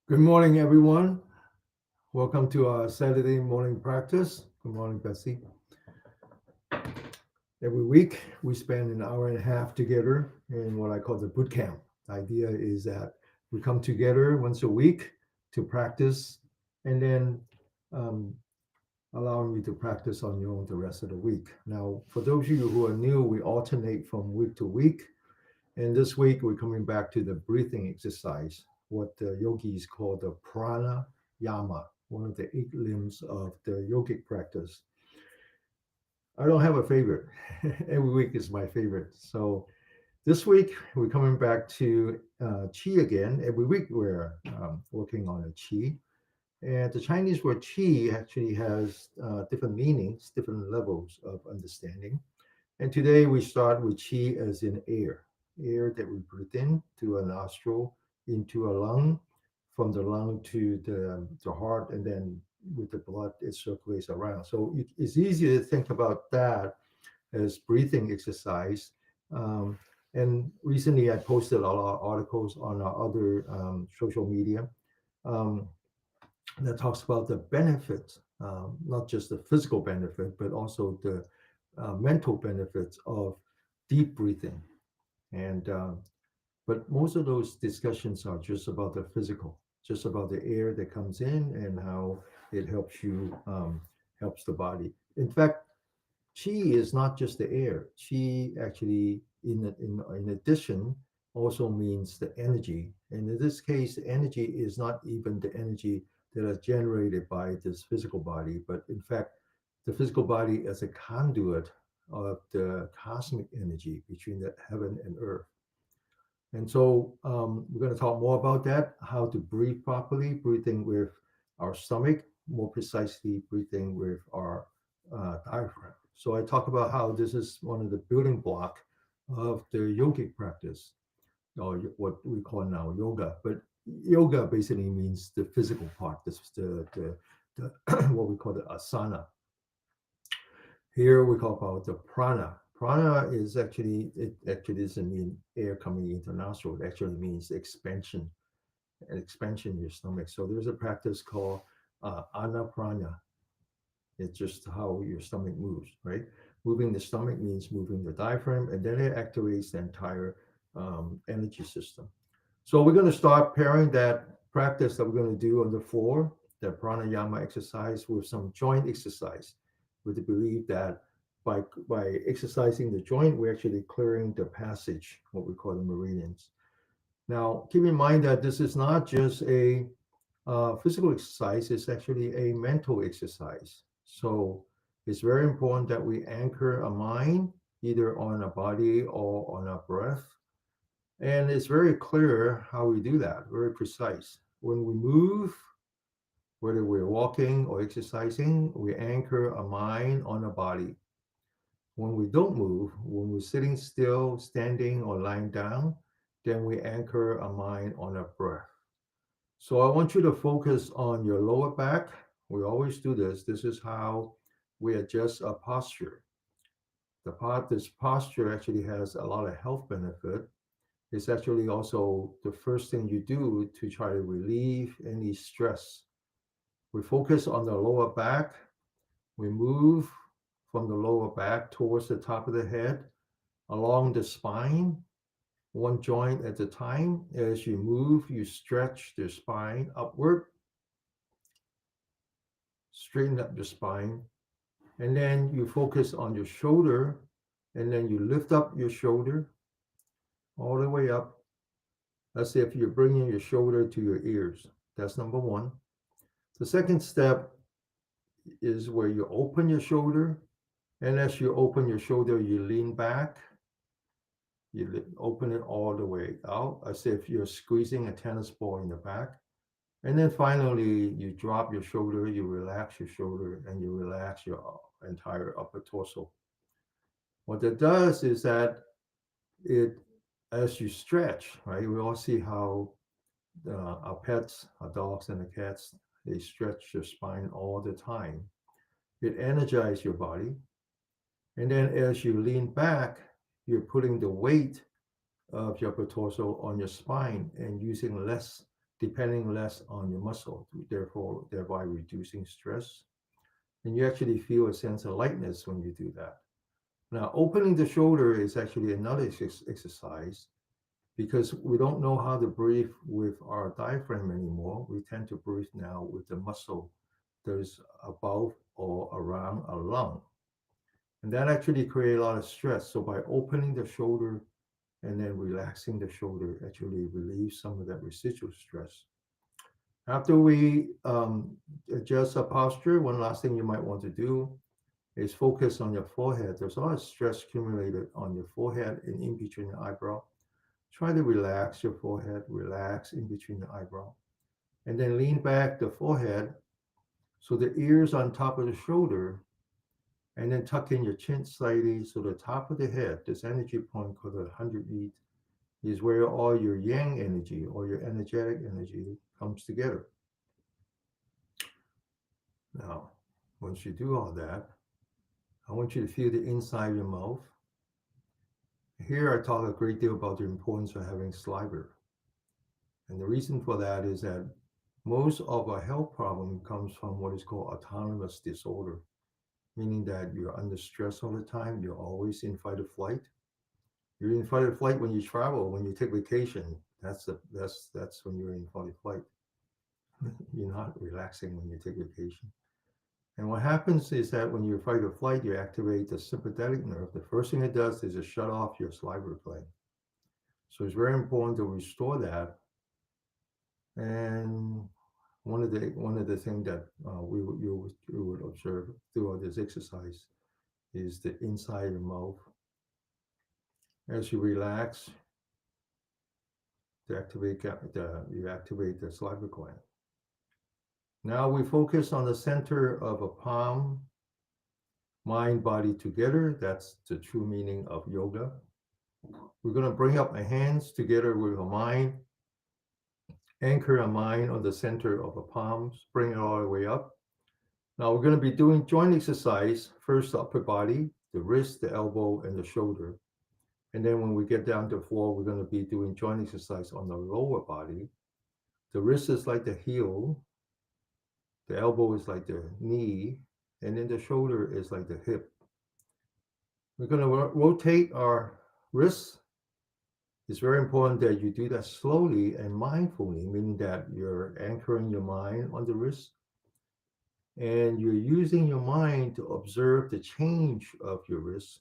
Good morning, everyone. Welcome to our Saturday morning practice. Good morning, Betsy. Every week, we spend an hour and a half together in what I call the bootcamp. The idea is that we come together once a week to practice and then um, allowing you to practice on your own the rest of the week. Now, for those of you who are new, we alternate from week to week. And this week, we're coming back to the breathing exercise, what the yogis call the Prana Yama, one of the eight limbs of the yogic practice. I don't have a favorite. Every week is my favorite. So this week, we're coming back to Qi again. Every week, we're working on a Qi. And the Chinese word Qi actually has different meanings, different levels of understanding. And today we start with Qi as in air, air that we breathe in to a nostril, into a lung, from the lung to the heart, and then with the blood, it circulates around. So it's easy to think about that as breathing exercise. Um, and recently I posted a lot of articles on our other social media um, that talks about the benefits, not just the physical benefit, but also the mental benefits of deep breathing. And but most of those discussions are just about the physical, just about the air that comes in and how it helps you, helps the body. In fact, Qi is not just the air. Qi actually, in addition, also means the energy. And in this case, the energy is not even the energy that is generated by this physical body, but in fact, the physical body as a conduit of the cosmic energy between the heaven and earth. And so we're going to talk more about that, how to breathe properly, breathing with our stomach, more precisely, breathing with our diaphragm. So I talk about how this is one of the building block of the yogic practice, or what we call now yoga. But yoga basically means the physical part. This is the what we call the asana. Here we talk about the prana. Prana is actually, it actually doesn't mean air coming into nostril. It actually means expansion, expansion in your stomach. So there's a practice called anaprana. It's just how your stomach moves, right? Moving the stomach means moving the diaphragm, and then it activates the entire energy system. So we're going to start pairing that practice that we're going to do on the floor, the pranayama exercise, with some joint exercise, with the belief that by exercising the joint, we're actually clearing the passage, what we call the meridians. Now, keep in mind that this is not just a physical exercise, it's actually a mental exercise. So it's very important that we anchor a mind either on a body or on a breath. And it's very clear how we do that, very precise. When we move, whether we're walking or exercising, we anchor a mind on a body. When we don't move, when we're sitting still, standing, or lying down, then we anchor a mind on a breath. So I want you to focus on your lower back. We always do this. This is how we adjust our posture. This posture actually has a lot of health benefit. It's actually also the first thing you do to try to relieve any stress. We focus on the lower back. We move from the lower back towards the top of the head, along the spine, one joint at a time. As you move, you stretch the spine upward, straighten up the spine, and then you focus on your shoulder, and then you lift up your shoulder all the way up. That's if you're bringing your shoulder to your ears. That's number one. The second step is where you open your shoulder, and as you open your shoulder, you lean back. You open it all the way out, as if you're squeezing a tennis ball in the back. And then finally, you drop your shoulder, you relax your shoulder, and you relax your entire upper torso. What that does is that it, as you stretch, right? We all see how our pets, our dogs and the cats, they stretch your spine all the time. It energizes your body. And then as you lean back, you're putting the weight of your upper torso on your spine and using less depending less on your muscle, therefore thereby reducing stress. And you actually feel a sense of lightness when you do that. Now, opening the shoulder is actually another exercise because we don't know how to breathe with our diaphragm anymore. We tend to breathe now with the muscle that's above or around a lung. And that actually creates a lot of stress. So by opening the shoulder and then relaxing the shoulder, actually relieves some of that residual stress. After we adjust our posture, one last thing you might want to do is focus on your forehead. There's a lot of stress accumulated on your forehead and in between your eyebrow. Try to relax your forehead, relax in between your eyebrow, and then lean back the forehead so the ears on top of the shoulder, and then tuck in your chin slightly so the top of the head, this energy point called the 100 beat, is where all your yang energy or your energetic energy comes together. Now, once you do all that, I want you to feel the inside of your mouth. Here I talk a great deal about the importance of having saliva. And the reason for that is that most of our health problem comes from what is called autonomous disorder, meaning that you're under stress all the time, you're always in fight or flight. You're in fight or flight when you travel, when you take vacation. That's when you're in fight or flight. You're not relaxing when you take vacation. And what happens is that when you fight or flight, you activate the sympathetic nerve. The first thing it does is to shut off your salivary gland. So it's very important to restore that. And one of the things that you would observe throughout this exercise is the inside of your mouth. As you relax, you activate the salivary gland. Now we focus on the center of a palm, mind, body together. That's the true meaning of yoga. We're going to bring up our hands together with our mind, anchor our mind on the center of the palms, bring it all the way up. Now we're going to be doing joint exercise, first the upper body, the wrist, the elbow, and the shoulder. And then when we get down to the floor, we're going to be doing joint exercise on the lower body. The wrist is like the heel, the elbow is like the knee, and then the shoulder is like the hip. We're going to rotate our wrists. It's very important that you do that slowly and mindfully, meaning that you're anchoring your mind on the wrist and you're using your mind to observe the change of your wrist,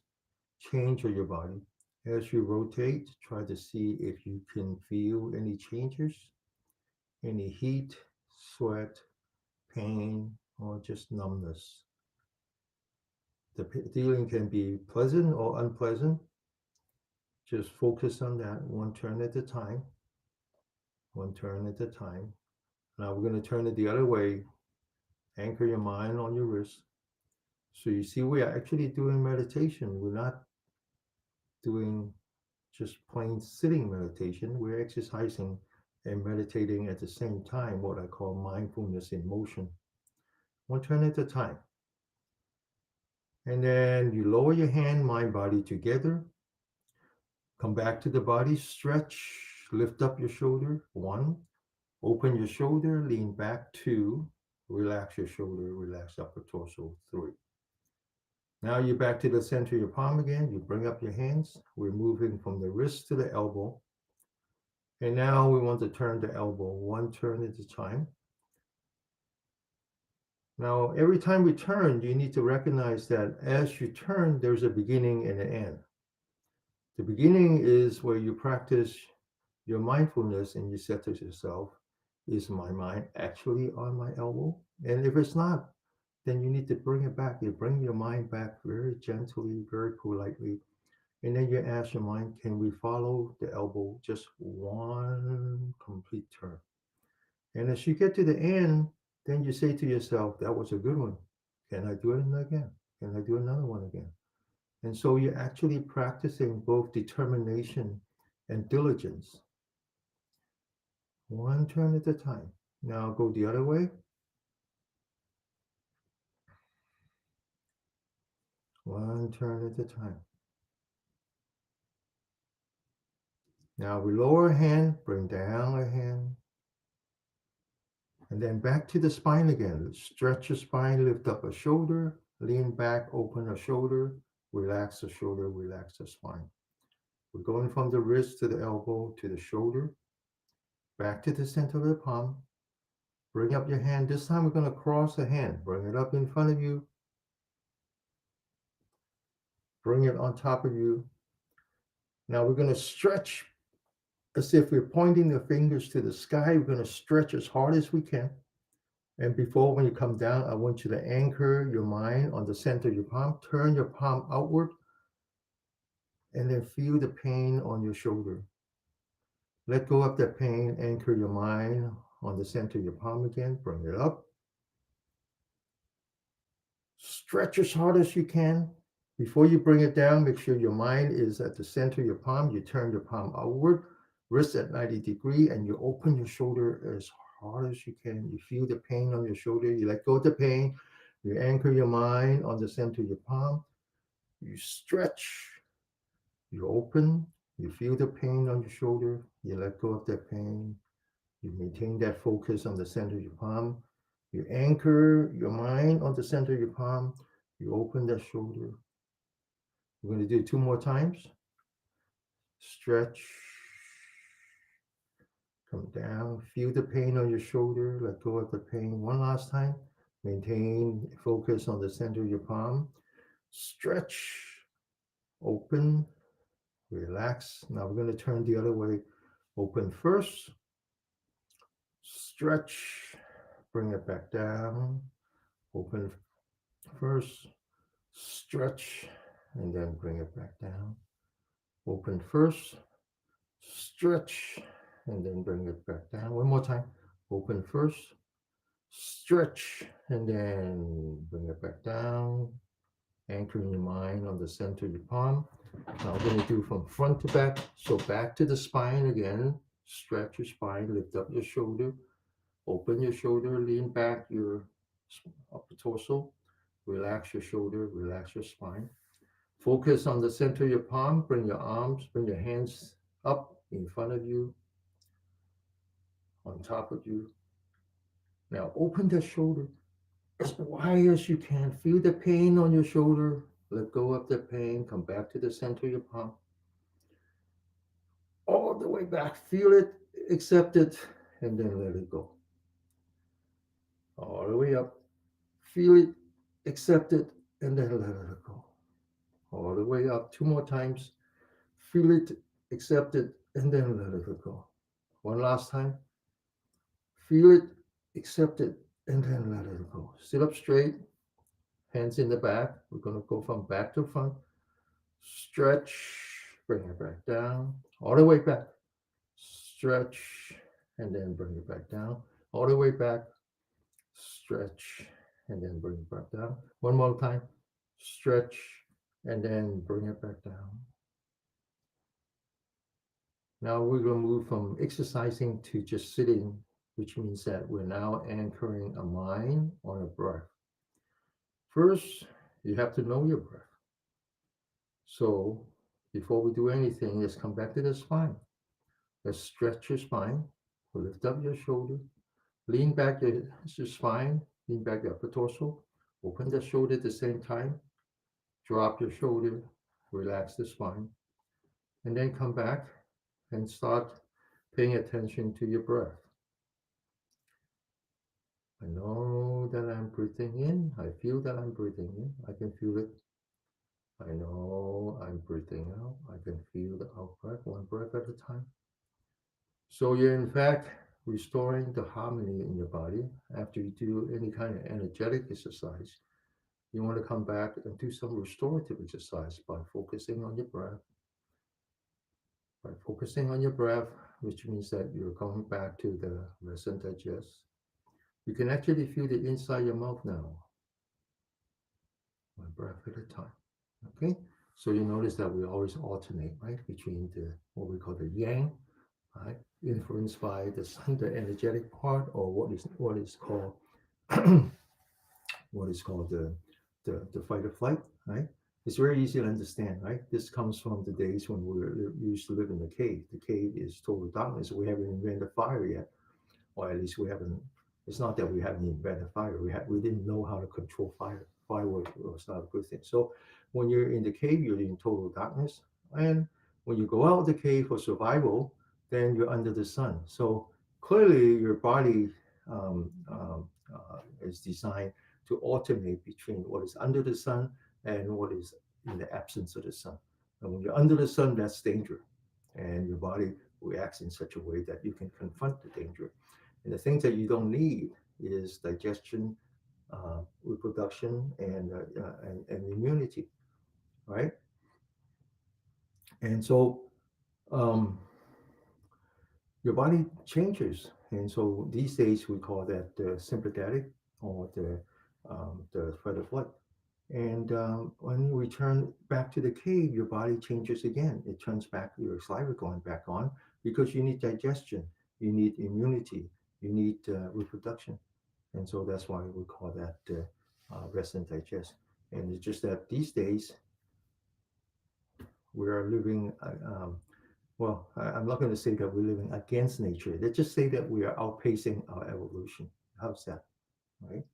change of your body. As you rotate, try to see if you can feel any changes, any heat, sweat, pain, or just numbness. The feeling can be pleasant or unpleasant. Just focus on that one turn at a time, one turn at a time. Now we're going to turn it the other way. Anchor your mind on your wrist. So you see, we are actually doing meditation. We're not doing just plain sitting meditation. We're exercising and meditating at the same time, what I call mindfulness in motion. One turn at a time. And then you lower your hand, mind, body together. Come back to the body, stretch, lift up your shoulder. One, open your shoulder, lean back. Two, relax your shoulder, relax upper torso. Three. Now you're back to the center of your palm again. You bring up your hands. We're moving from the wrist to the elbow. And now we want to turn the elbow one turn at a time. Now, every time we turn, you need to recognize that as you turn, there's a beginning and an end. The beginning is where you practice your mindfulness and you say to yourself, is my mind actually on my elbow? And if it's not, then you need to bring it back. You bring your mind back very gently, very politely. And then you ask your mind, can we follow the elbow just one complete turn? And as you get to the end, then you say to yourself, that was a good one. Can I do it again? Can I do another one again? And so you're actually practicing both determination and diligence, one turn at a time. Now go the other way. One turn at a time. Now we lower a hand, bring down a hand. And then back to the spine again. Stretch your spine, lift up a shoulder, lean back, open a shoulder, relax the shoulder, relax the spine. We're going from the wrist to the elbow to the shoulder, back to the center of the palm. Bring up your hand. This time we're going to cross the hand. Bring it up in front of you. Bring it on top of you. Now we're going to stretch as if we're pointing the fingers to the sky. We're going to stretch as hard as we can. And before, when you come down, I want you to anchor your mind on the center of your palm. Turn your palm outward and then feel the pain on your shoulder. Let go of that pain. Anchor your mind on the center of your palm again. Bring it up. Stretch as hard as you can. Before you bring it down, make sure your mind is at the center of your palm. You turn your palm outward, wrist at 90 degrees, and you open your shoulder as hard as you can. You feel the pain on your shoulder. You let go of the pain. You anchor your mind on the center of your palm. You stretch. You open. You feel the pain on your shoulder. You let go of that pain. You maintain that focus on the center of your palm. You anchor your mind on the center of your palm. You open that shoulder. We're going to do it 2 more times. Stretch. Come down. Feel the pain on your shoulder. Let go of the pain. One last time. Maintain focus on the center of your palm. Stretch. Open. Relax. Now we're going to turn the other way. Open first. Stretch. Bring it back down. Open first. Stretch. And then bring it back down. Open first. Stretch. And then bring it back down. One more time. Open first. Stretch. And then bring it back down. Anchoring your mind on the center of your palm. Now we're going to do from front to back. So back to the spine again. Stretch your spine. Lift up your shoulder. Open your shoulder. Lean back your upper torso. Relax your shoulder. Relax your spine. Focus on the center of your palm. Bring your arms, bring your hands up in front of you, on top of you. Now open the shoulder as wide as you can. Feel the pain on your shoulder. Let go of the pain. Come back to the center of your palm. All the way back. Feel it, accept it, and then let it go. All the way up. Feel it, accept it, and then let it go. All the way up. 2 more times. Feel it, accept it, and then let it go. One last time. Feel it, accept it, and then let it go. Sit up straight, hands in the back. We're going to go from back to front. Stretch, bring it back down, all the way back. Stretch, and then bring it back down, all the way back. Stretch, and then bring it back down. One more time. Stretch, and then bring it back down. Now we're going to move from exercising to just sitting, which means that we're now anchoring a mind on a breath. First, you have to know your breath. So before we do anything, let's come back to the spine. Let's stretch your spine. Lift up your shoulder. Lean back your spine. Lean back your upper torso. Open the shoulder at the same time. Drop your shoulder. Relax the spine. And then come back and start paying attention to your breath. I know that I'm breathing in. I feel that I'm breathing in. I can feel it. I know I'm breathing out. I can feel the out breath, one breath at a time. So you're in fact restoring the harmony in your body. After you do any kind of energetic exercise, you want to come back and do some restorative exercise by focusing on your breath. By focusing on your breath, which means that you're coming back to the rest and digest. You can actually feel it inside your mouth now. One breath at a time. Okay? So you notice that we always alternate, right? Between the what we call the yang, right? Influenced by the sun, the energetic part, or what is called the fight or flight, right? It's very easy to understand, right? This comes from the days when we used to live in the cave. The cave is total darkness. We haven't invented fire yet, or at least we haven't It's not that we hadn't invented fire. We didn't know how to control fire. Fire was not a good thing. So when you're in the cave, you're in total darkness. And when you go out of the cave for survival, then you're under the sun. So clearly, your body is designed to alternate between what is under the sun and what is in the absence of the sun. And when you're under the sun, that's danger. And your body reacts in such a way that you can confront the danger. And the things that you don't need is digestion, reproduction, and immunity, right? And so um, your body changes. And so these days we call that the sympathetic or the fight or flight. And when you return back to the cave, your body changes again. It turns back, your saliva going back on because you need digestion, you need immunity, you need reproduction. And so that's why we call that rest and digest. And it's just that these days we are living, well, I'm not going to say that we're living against nature. Let's just say that we are outpacing our evolution. How's that, right?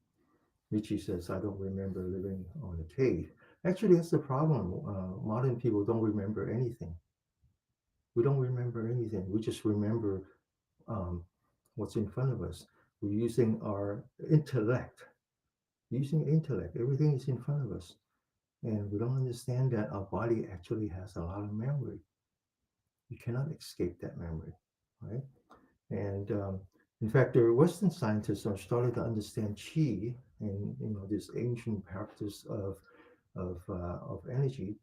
Michi says, I don't remember living on a cave. Actually, that's the problem. Modern people don't remember anything. We don't remember anything. We just remember um, what's in front of us. We're using our intellect. Using intellect, everything is in front of us. And we don't understand that our body actually has a lot of memory. You cannot escape that memory, right? And in fact, the Western scientists are starting to understand qi and this ancient practice of energy,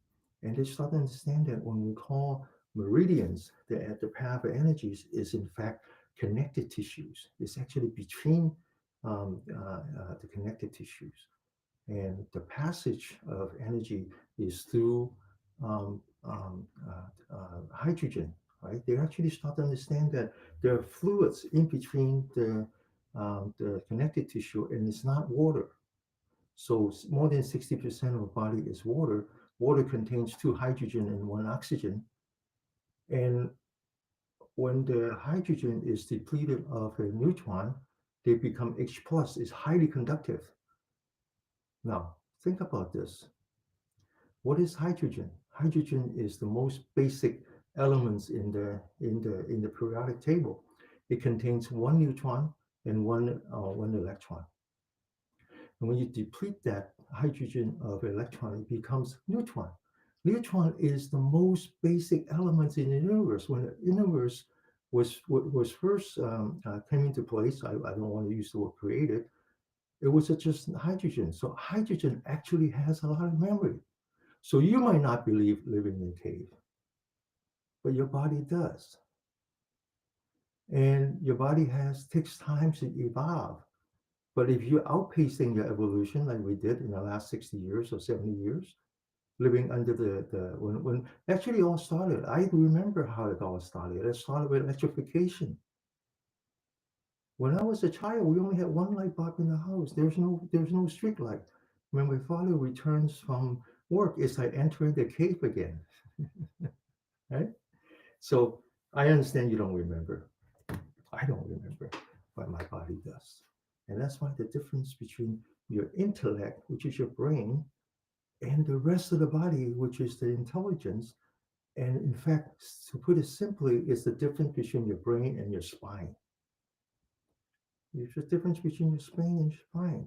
and they start to understand that when we call meridians, the path of energies is in fact connected tissues. It's actually between the connected tissues, and the passage of energy is through hydrogen, right? They actually start to understand that there are fluids in between the connective tissue, and it's not water. So more than 60% of the body is water. Water contains two hydrogen and one oxygen. And when the hydrogen is depleted of a neutron, they become H plus, is highly conductive. Now, think about this. What is hydrogen? Hydrogen is the most basic elements in the periodic table. It contains one neutron and one electron. And when you deplete that hydrogen of electron, it becomes neutron. Neutron is the most basic element in the universe. When the universe was first came into place, I don't want to use the word created. It was just hydrogen. So hydrogen actually has a lot of memory. So you might not believe living in a cave, but your body does. And your body takes time to evolve. But if you're outpacing your evolution like we did in the last 60 years or 70 years, living under when actually all started, I remember how it all started. It started with electrification. When I was a child, we only had one light bulb in the house. There's no street light. When my father returns from work, it's like entering the cave again, right? So I understand you don't remember. I don't remember, but my body does. And that's why the difference between your intellect, which is your brain, and the rest of the body, which is the intelligence. And in fact, to put it simply, it's the difference between your brain and your spine. There's a difference between your spine and your spine.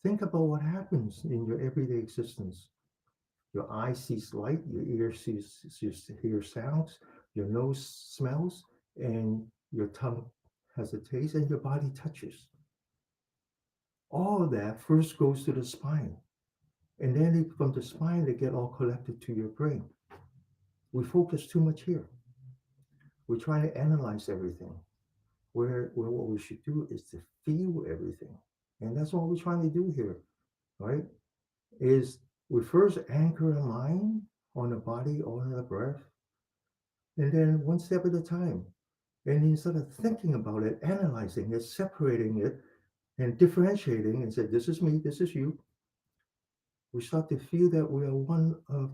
Think about what happens in your everyday existence. Your eye sees light, your ear hears sounds, your nose smells, and your tongue has a taste, and your body touches. All of that first goes to the spine, and then from the spine they get all collected to your brain. We focus too much here. We try to analyze everything. Where what we should do is to feel everything, and that's what we're trying to do here, right? Is we first anchor our mind on the body, on the breath, and then one step at a time. And instead of thinking about it, analyzing it, separating it, and differentiating and say, this is me, this is you, we start to feel that we are one of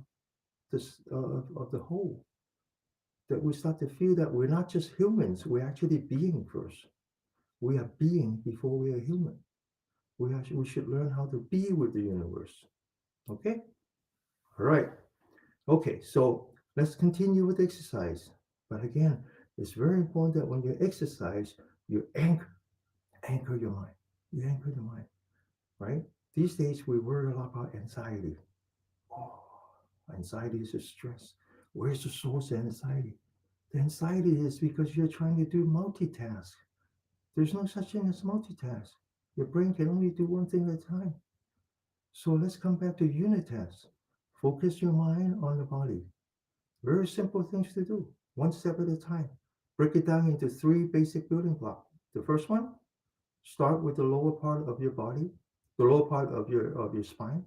this of the whole. That we start to feel that we're not just humans, we're actually being first. We are being before we are human. We should learn how to be with the universe. Okay? All right. Okay, so let's continue with exercise. But again, it's very important that when you exercise, you anchor your mind. You anchor the mind, right? These days we worry a lot about anxiety. Oh, anxiety is a stress. Where's the source of anxiety? The anxiety is because you're trying to do multitask. There's no such thing as multitask. Your brain can only do one thing at a time. So let's come back to unitask. Focus your mind on the body. Very simple things to do, one step at a time. Break it down into three basic building blocks. The first one, start with the lower part of your body, the lower part of your spine.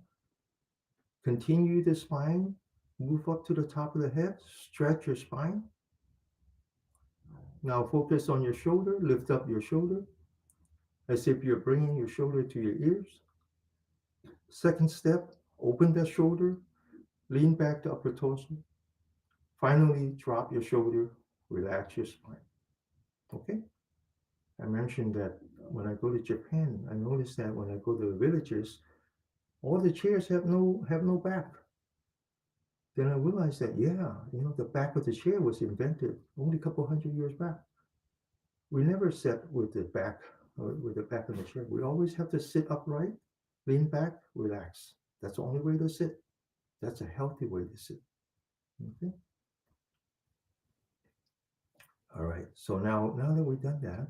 Continue the spine, move up to the top of the head, stretch your spine. Now focus on your shoulder, lift up your shoulder as if you're bringing your shoulder to your ears. Second step, open the shoulder, lean back the upper torso. Finally, drop your shoulder, relax your spine. Okay? I mentioned that when I go to Japan, I noticed that when I go to the villages, all the chairs have no back. Then I realized that the back of the chair was invented only a couple hundred years back. We never sat with the back of the chair. We always have to sit upright, lean back, relax. That's the only way to sit. That's a healthy way to sit. Okay. All right. So now that we've done that,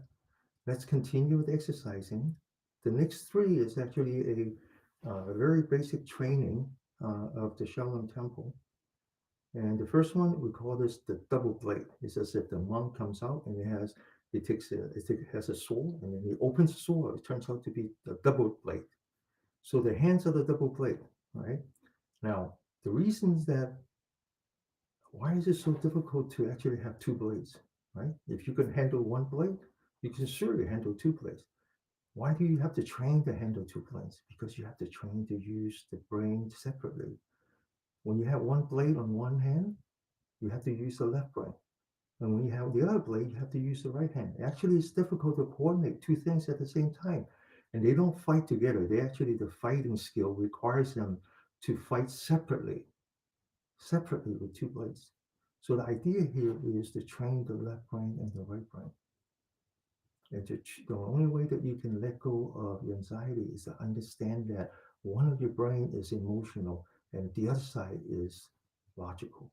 let's continue with exercising. The next three is actually a very basic training of the Shaolin Temple. And the first one, we call this the double blade. It's as if the monk comes out and it has a sword, and then he opens the sword. It turns out to be the double blade. So the hands are the double blade, right? Now, the reasons that why is it so difficult to actually have two blades, right? If you can handle one blade, you can surely handle two blades. Why do you have to train to handle two blades? Because you have to train to use the brain separately. When you have one blade on one hand, you have to use the left brain. And when you have the other blade, you have to use the right hand. Actually, it's difficult to coordinate two things at the same time. And they don't fight together. The fighting skill requires them to fight separately with two blades. So the idea here is to train the left brain and the right brain. And the only way that you can let go of your anxiety is to understand that one of your brain is emotional and the other side is logical.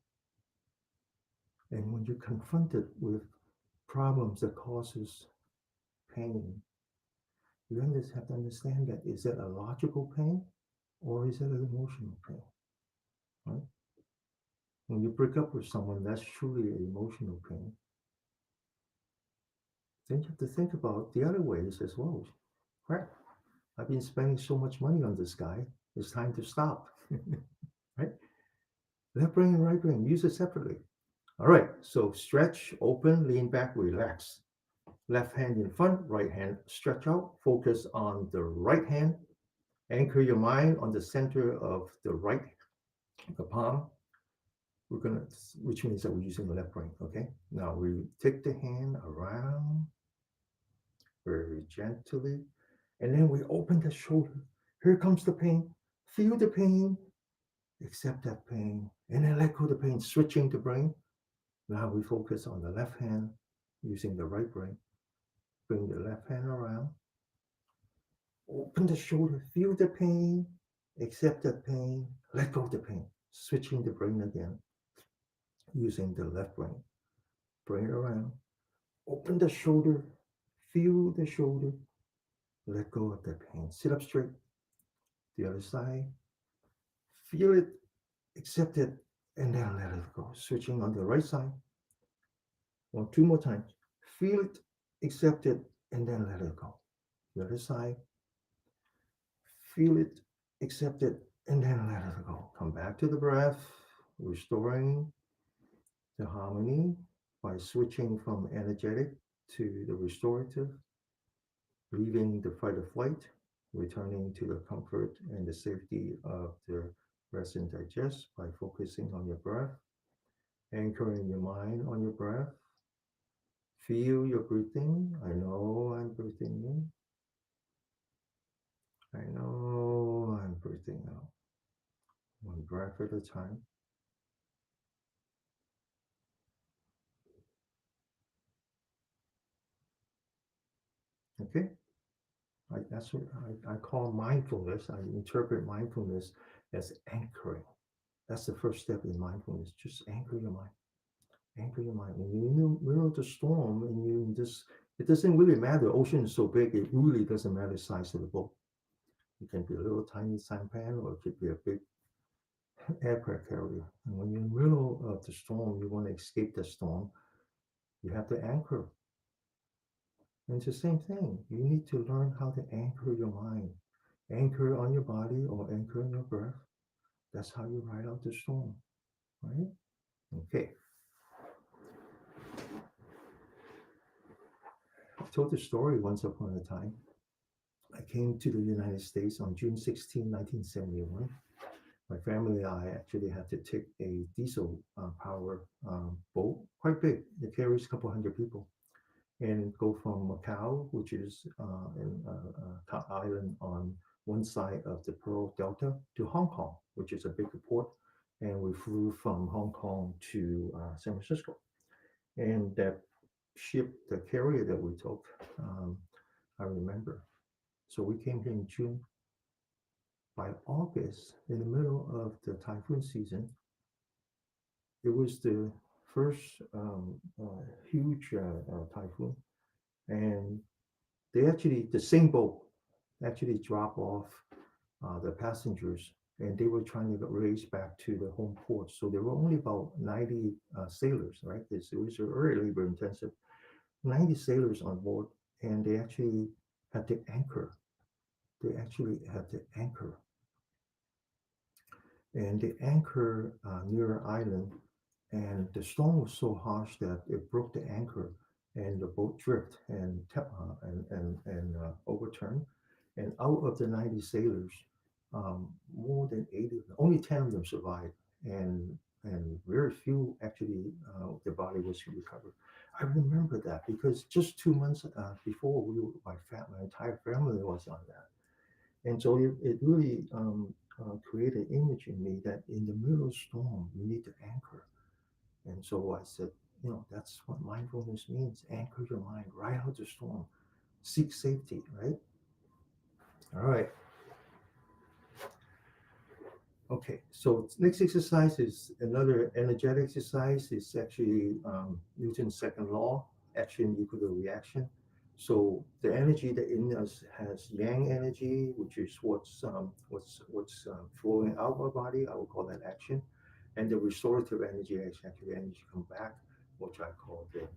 And when you're confronted with problems that causes pain, you have to understand that is that a logical pain or is it an emotional pain? Right? When you break up with someone, that's truly an emotional pain. Then you have to think about the other ways as well. Crap, I've been spending so much money on this guy. It's time to stop. Right? Left brain and right brain, use it separately. All right, so stretch, open, lean back, relax. Left hand in front, right hand stretch out. Focus on the right hand. Anchor your mind on the center of the right, the palm. We're gonna, which means that we're using the left brain. Okay. Now we take the hand around very gently, and then we open the shoulder. Here comes the pain. Feel the pain, accept that pain, and then let go of the pain. Switching the brain. Now we focus on the left hand using the right brain. Bring the left hand around. Open the shoulder. Feel the pain. Accept that pain. Let go of the pain. Switching the brain again using the left brain. Bring it around. Open the shoulder. Feel the shoulder. Let go of the pain. Sit up straight. The other side. Feel it. Accept it. And then let it go. Switching on the right side. One, two more times. Feel it. Accept it. And then let it go. The other side. Feel it. Accept it. And then let it go. Come back to the breath. Restoring the harmony by switching from energetic to the restorative, leaving the fight or flight, returning to the comfort and the safety of the rest and digest by focusing on your breath, anchoring your mind on your breath, Feel your breathing. I know I'm breathing in. I know I'm breathing out. One breath at a time. Okay? That's what I call mindfulness. I interpret mindfulness as anchoring. That's the first step in mindfulness. Just anchor your mind. Anchor your mind. When you're in the middle of the storm and you just, it doesn't really matter. The ocean is so big, it really doesn't matter the size of the boat. It can be a little tiny sampan or it could be a big aircraft carrier. And when you're in the middle of the storm, you want to escape the storm, you have to anchor. And it's the same thing. You need to learn how to anchor your mind. Anchor on your body or anchor in your breath. That's how you ride out the storm, right? Okay. I told the story once upon a time. I came to the United States on June 16, 1971. My family and I actually had to take a diesel power boat, quite big. It carries a couple hundred people, and go from Macau, which is an island on one side of the Pearl Delta, to Hong Kong, which is a bigger port. And we flew from Hong Kong to San Francisco. And that ship, the carrier that we took, I remember. So we came here in June. By August, in the middle of the typhoon season, it was the first huge typhoon, and the same boat actually dropped off the passengers, and they were trying to race back to the home port. So there were only about 90 sailors, right? It was very labor intensive. 90 sailors on board, and they actually had to anchor. They actually had to anchor, and they anchor near an island, and the storm was so harsh that it broke the anchor, and the boat drift and overturned. And out of the 90 sailors, more than 80, only 10 of them survived, and very few actually their body was recovered. I remember that because just 2 months before, my entire family was on that, and so it really created an image in me that in the middle of storm you need to anchor. And so I said, that's what mindfulness means. Anchor your mind, ride out the storm, seek safety, right? All right. Okay. So next exercise is another energetic exercise. It's actually Newton's second law, action equal to reaction. So the energy that in us has yang energy, which is what's flowing out of our body. I would call that action, and the restorative energy is actually energy come back, which I call the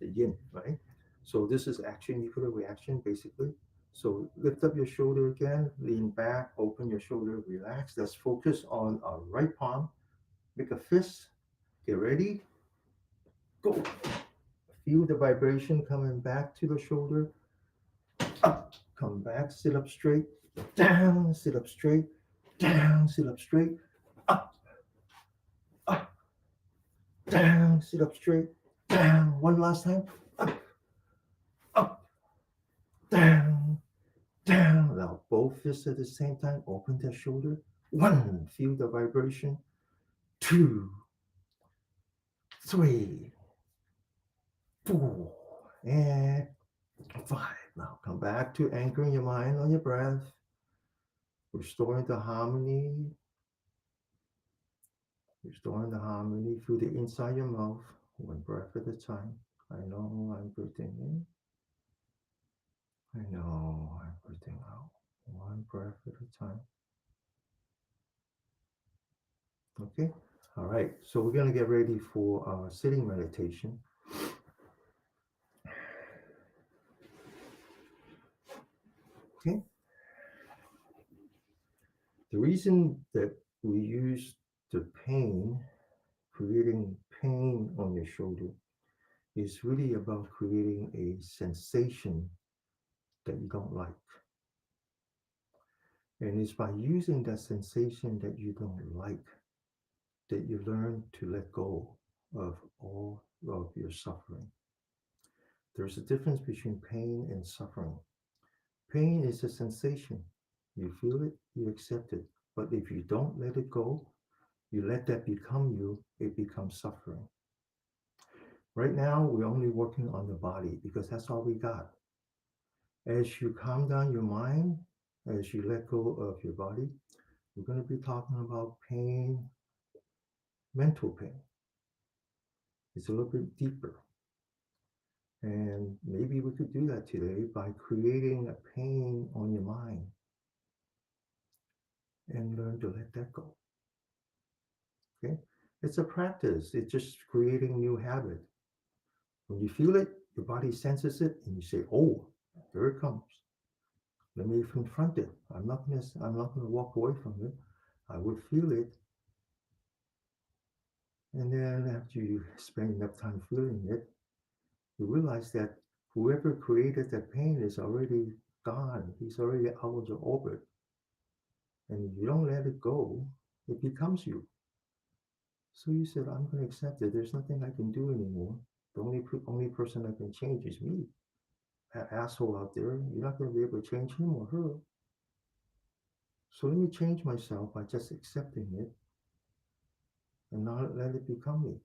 yin, right? So this is action equal to reaction, basically. So lift up your shoulder again, lean back, open your shoulder, relax. Let's focus on our right palm. Make a fist. Get ready. Go. Feel the vibration coming back to the shoulder. Up. Come back. Sit up straight. Down. Sit up straight. Down. Sit up straight. Up. Up. Down. Sit up straight. Down. One last time. Up. Up. Down. Down. Now both fists at the same time. Open the shoulder. One. Feel the vibration. Two. Three. Four. And five. Now come back to anchoring your mind on your breath. Restoring the harmony. Restoring the harmony through the inside your mouth. One breath at a time. I know I'm breathing in. I know I'm breathing out. One breath at a time. Okay. All right. So we're going to get ready for our sitting meditation. Okay. The reason that we use the pain, creating pain on your shoulder, is really about creating a sensation that you don't like. And it's by using that sensation that you don't like that you learn to let go of all of your suffering. There's a difference between pain and suffering. Pain is a sensation. You feel it, you accept it. But if you don't let it go, you let that become you, it becomes suffering. Right now, we're only working on the body because that's all we got. As you calm down your mind, as you let go of your body, we're going to be talking about pain, mental pain. It's a little bit deeper. And maybe we could do that today by creating a pain on your mind and learn to let that go. Okay? It's a practice. It's just creating new habit. When you feel it, your body senses it, and you say, "Oh, here it comes. Let me confront it. I'm not gonna walk away from it. I will feel it." And then after you spend enough time feeling it, you realize that whoever created that pain is already gone. He's already out of the orbit. And if you don't let it go, it becomes you. So you said, "I'm going to accept it. There's nothing I can do anymore. The only person I can change is me. That asshole out there, you're not going to be able to change him or her. So let me change myself by just accepting it and not let it become me."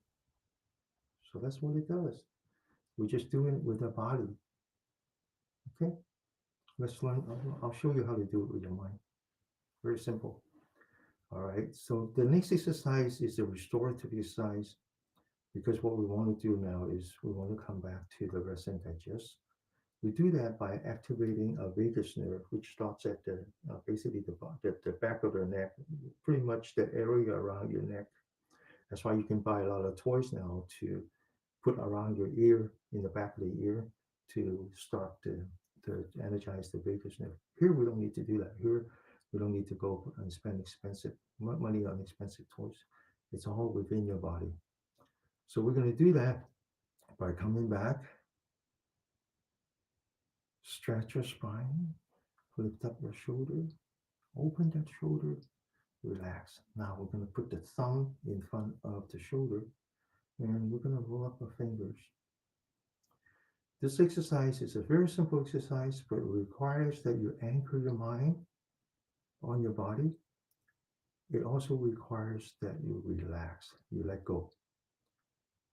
So that's what it does. We're just doing it with our body. Okay? Let's learn. I'll show you how to do it with your mind. Very simple. All right. So the next exercise is a restorative exercise because what we want to do now is we want to come back to the rest and digest. We do that by activating a vagus nerve, which starts at the basically the back of the neck, pretty much the area around your neck. That's why you can buy a lot of toys now to put around your ear, in the back of the ear, to start to energize the vagus nerve. Here we don't need to do that. Here we don't need to go and spend expensive money on expensive toys. It's all within your body. So we're going to do that by coming back, stretch your spine, lift up your shoulder, open that shoulder, relax. Now we're going to put the thumb in front of the shoulder and we're going to roll up our fingers. This exercise is a very simple exercise, but it requires that you anchor your mind on your body. It also requires that you relax, you let go.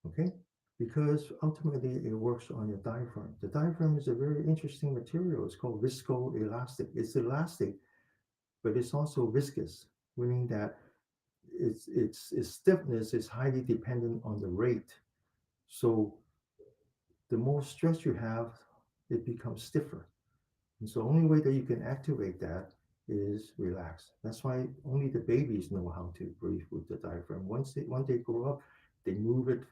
Okay? Because ultimately it works on your diaphragm. The diaphragm is a very interesting material. It's called viscoelastic. It's elastic, but it's also viscous, meaning that its stiffness is highly dependent on the rate. So the more stress you have, it becomes stiffer. And so the only way that you can activate that is relax. That's why only the babies know how to breathe with the diaphragm. Once they grow up, they move it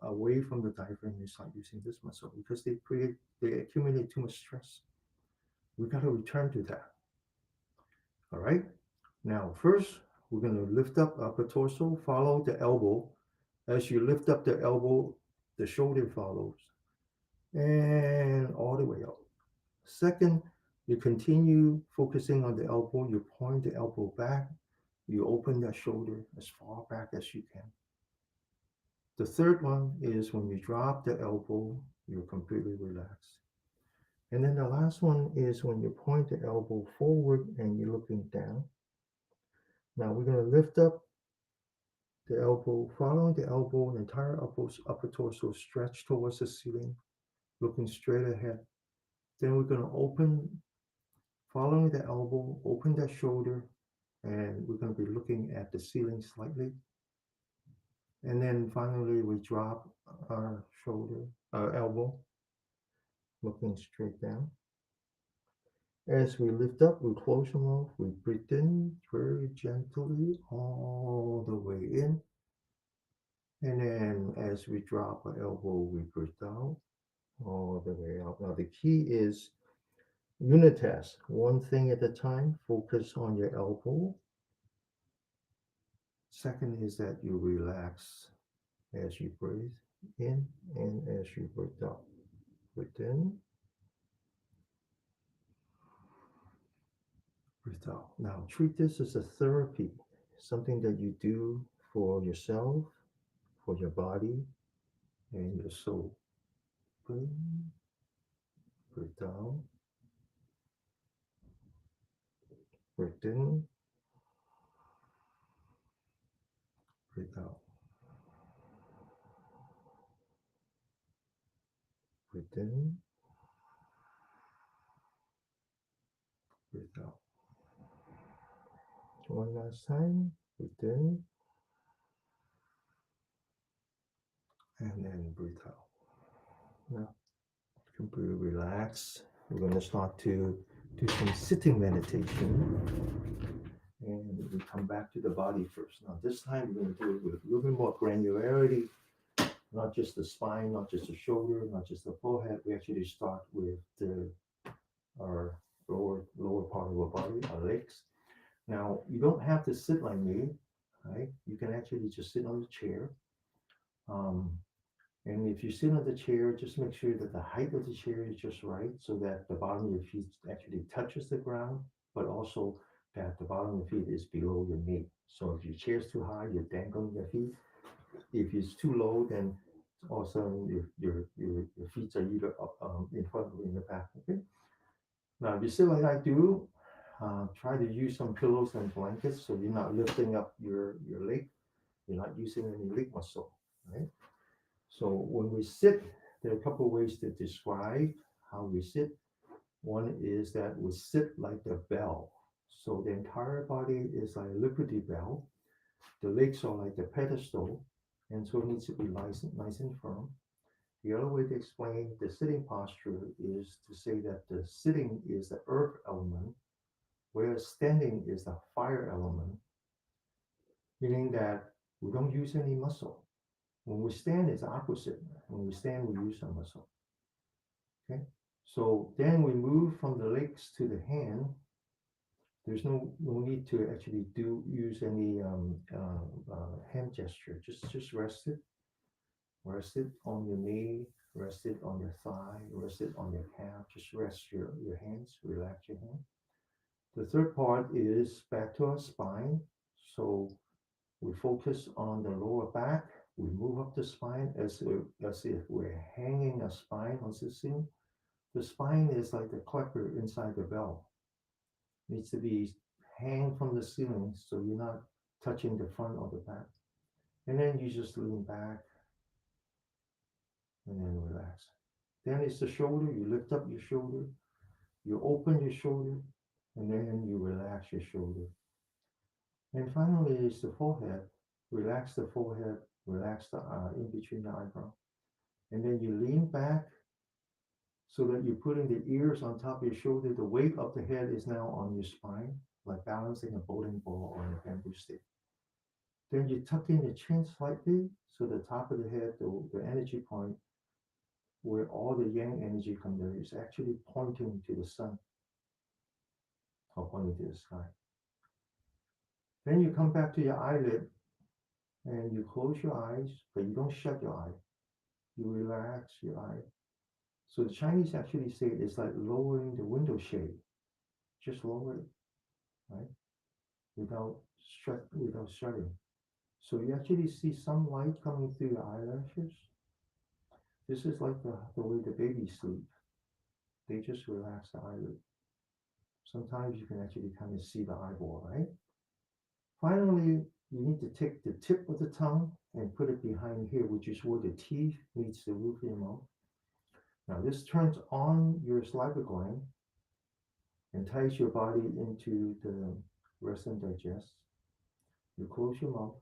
away from the diaphragm and start using this muscle because they accumulate too much stress. We got to return to that. All right. Now, first, we're going to lift up upper torso, follow the elbow. As you lift up the elbow, the shoulder follows, and all the way up. Second, you continue focusing on the elbow. You point the elbow back. You open that shoulder as far back as you can. The third one is when you drop the elbow, you're completely relaxed. And then the last one is when you point the elbow forward and you're looking down. Now we're going to lift up the elbow, following the elbow, the entire upper torso stretch towards the ceiling, looking straight ahead. Then we're going to open, following the elbow, open that shoulder, and we're going to be looking at the ceiling slightly. And then finally, we drop our shoulder, our elbow, looking straight down. As we lift up, we close your mouth, we breathe in very gently all the way in. And then as we drop our elbow, we breathe out all the way out. Now, the key is unitask, one thing at a time, focus on your elbow. Second is that you relax as you breathe in and as you breathe out. Breathe in, breathe out. Now, treat this as a therapy, something that you do for yourself, for your body, and your soul. Open, breathe down, breathe in, breathe out, breathe in, breathe out. One last time, breathe in, and then breathe out. Now, completely relax. We're going to start to do some sitting meditation. And we come back to the body first. Now, this time we're going to do it with a little bit more granularity, not just the spine, not just the shoulder, not just the forehead. We actually start with our lower part of our body, our legs. Now, you don't have to sit like me, right? You can actually just sit on the chair. Um, and if you sit on the chair, just make sure that the height of the chair is just right so that the bottom of your feet actually touches the ground, but also that the bottom of your feet is below your knee. So if your chair's too high, you're dangling your feet. If it's too low, then all of a sudden your feet are either up, in front or in the back. Okay. Now, if you sit like I do, try to use some pillows and blankets so you're not lifting up your leg. You're not using any leg muscle, right? So when we sit, there are a couple of ways to describe how we sit. One is that we sit like the bell. So the entire body is like a Liberty Bell. The legs are like the pedestal, and so it needs to be nice and firm. The other way to explain the sitting posture is to say that the sitting is the earth element, whereas standing is the fire element, meaning that we don't use any muscle. When we stand, it's opposite. When we stand, we use some muscle. Okay. So then we move from the legs to the hand. There's no need to actually use any hand gesture. Just rest it on your knee, rest it on your thigh, rest it on your calf. Just rest your hands, relax your hand. The third part is back to our spine. So we focus on the lower back. We move up the spine as if we're hanging a spine on the ceiling. The spine is like the clapper inside the bell. It needs to be hang from the ceiling so you're not touching the front or the back. And then you just lean back and then relax. Then it's the shoulder. You lift up your shoulder. You open your shoulder and then you relax your shoulder. And finally, it's the forehead. Relax the forehead. Relax the in between the eyebrow. And then you lean back so that you're putting the ears on top of your shoulder. The weight of the head is now on your spine, like balancing a bowling ball on a bamboo stick. Then you tuck in your chin slightly, so the top of the head, the energy point, where all the yang energy comes there, is actually pointing to the sun or pointing to the sky. Then you come back to your eyelid and you close your eyes, but you don't shut your eye. You relax your eye. So the Chinese actually say it's like lowering the window shade. Just lower it, right? Without shutting. So you actually see some light coming through your eyelashes. This is like the way the babies sleep. They just relax the eyelid. Sometimes you can actually kind of see the eyeball, right? Finally, you need to take the tip of the tongue and put it behind here, which is where the teeth meets the roof of your mouth. Now this turns on your saliva gland and ties your body into the rest and digest. You close your mouth.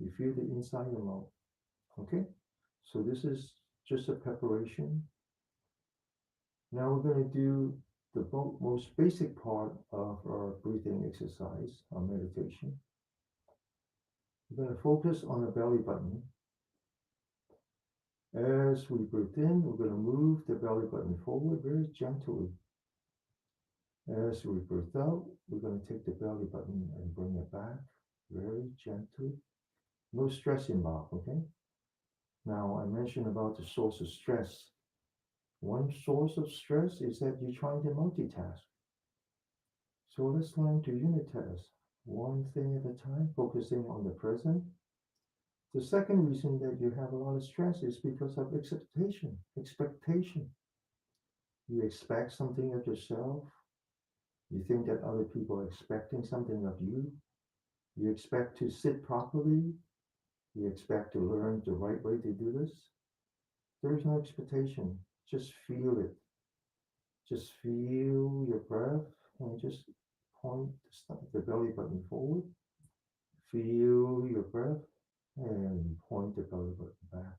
You feel the inside of your mouth. Okay? So this is just a preparation. Now we're going to do the most basic part of our breathing exercise, our meditation. We're going to focus on the belly button. As we breathe in, we're going to move the belly button forward very gently. As we breathe out, we're going to take the belly button and bring it back very gently. No stress involved, okay? Now, I mentioned about the source of stress. One source of stress is that you're trying to multitask. So let's learn to unitask one thing at a time, focusing on the present. The second reason that you have a lot of stress is because of expectation. Expectation. You expect something of yourself. You think that other people are expecting something of you. You expect to sit properly. You expect to learn the right way to do this. There is no expectation. Just feel it. Just feel your breath and just point the belly button forward. Feel your breath and point the belly button back.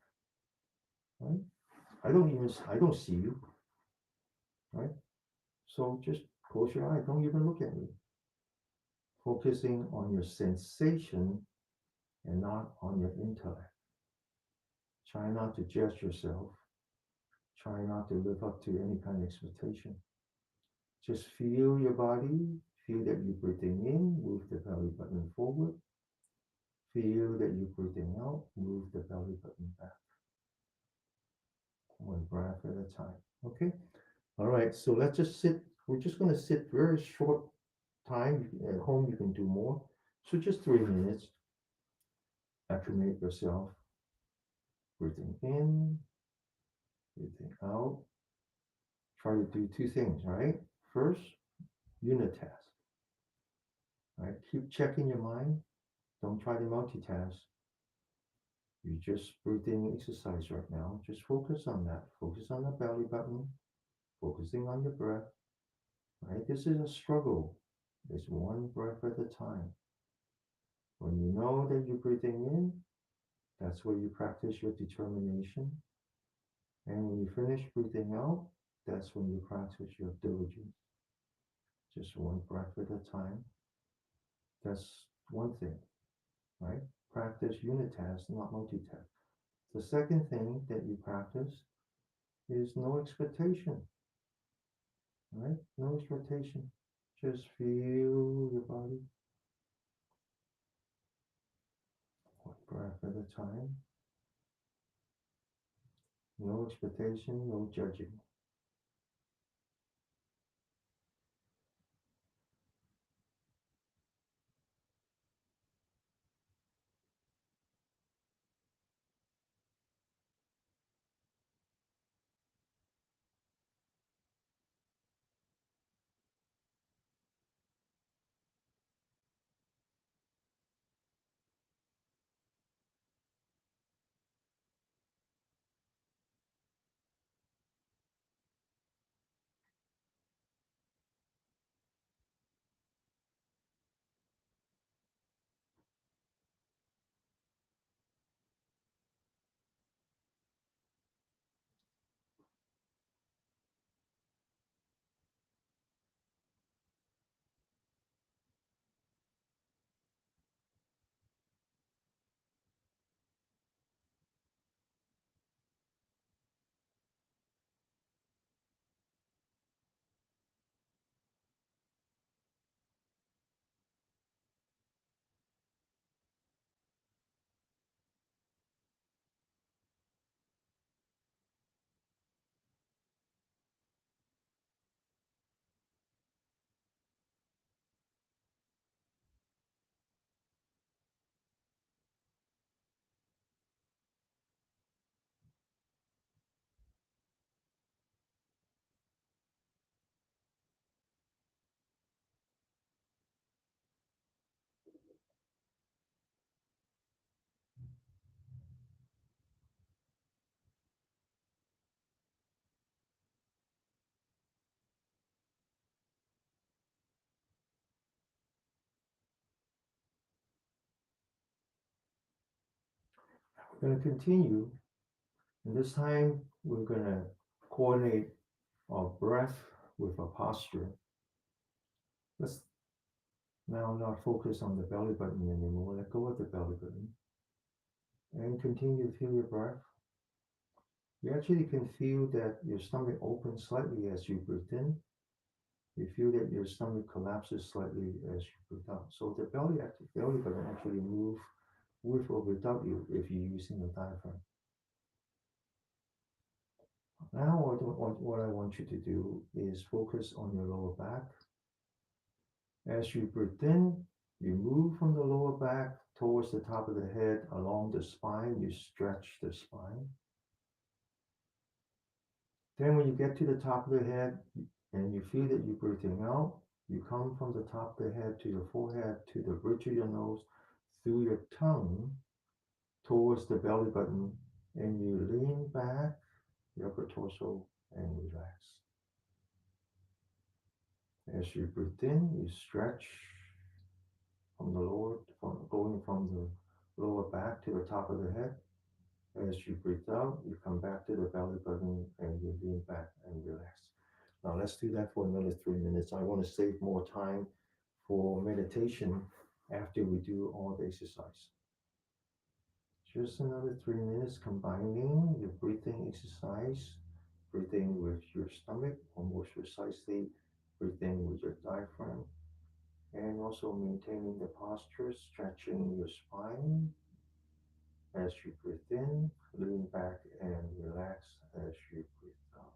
Right? I don't see you. Right? So just close your eye. Don't even look at me. Focusing on your sensation and not on your intellect. Try not to judge yourself. Try not to live up to any kind of expectation. Just feel your body. Feel that you're breathing in, move the belly button forward. Feel that you're breathing out, move the belly button back. One breath at a time. Okay? All right, so let's just sit. We're just going to sit very short time. At home, you can do more. So just 3 minutes. Acclimate yourself. Breathing in, breathing out. Try to do two things, right? First, unit task. Right? Keep checking your mind. Don't try to multitask. You just breathing exercise right now. Just focus on that. Focus on the belly button. Focusing on your breath. Right? This is a struggle. It's one breath at a time. When you know that you're breathing in, that's where you practice your determination. And when you finish breathing out, that's when you practice your diligence. Just one breath at a time. That's one thing, right? Practice unitask, not multitask. The second thing that you practice is no expectation, right? No expectation. Just feel your body, one breath at a time. No expectation, no judging. We're going to continue, and this time we're going to coordinate our breath with our posture. Let's now not focus on the belly button anymore. Let go of the belly button and continue to feel your breath. You actually can feel that your stomach opens slightly as you breathe in. You feel that your stomach collapses slightly as you breathe out. So the belly button actually move with or without you if you're using the diaphragm. Now what I want you to do is focus on your lower back. As you breathe in, You move from the lower back towards the top of the head along the spine. You stretch the spine. Then when you get to the top of the head and you feel that you're breathing out, you come from the top of the head to your forehead, to the bridge of your nose, through your tongue towards the belly button, and you lean back your upper torso and relax. As you breathe in, you stretch from the lower, going from the lower back to the top of the head. As you breathe out, you come back to the belly button and you lean back and relax. Now let's do that for another 3 minutes. I want to save more time for meditation after we do all the exercise. Just another 3 minutes combining your breathing exercise, breathing with your stomach, or more precisely, breathing with your diaphragm, and also maintaining the posture, stretching your spine as you breathe in, lean back and relax as you breathe out.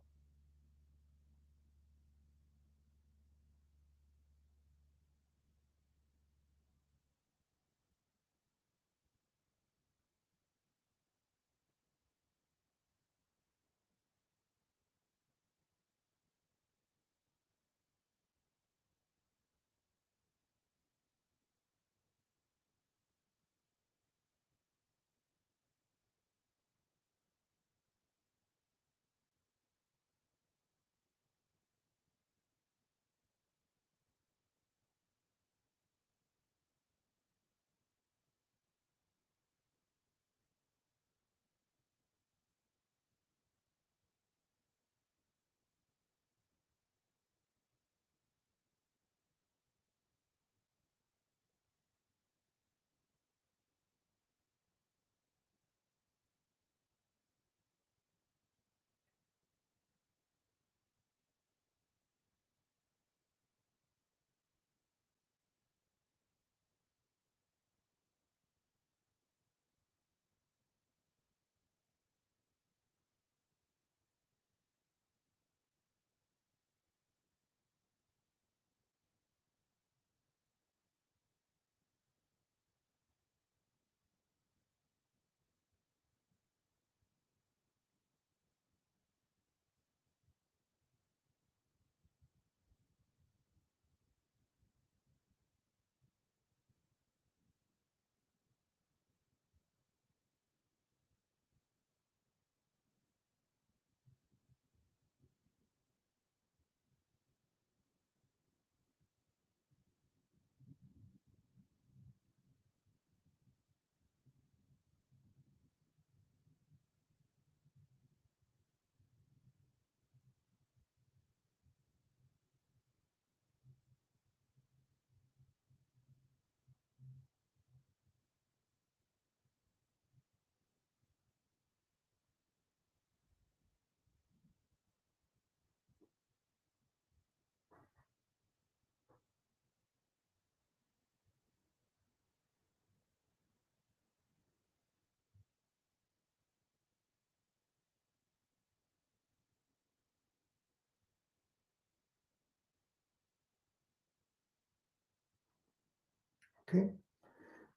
Okay.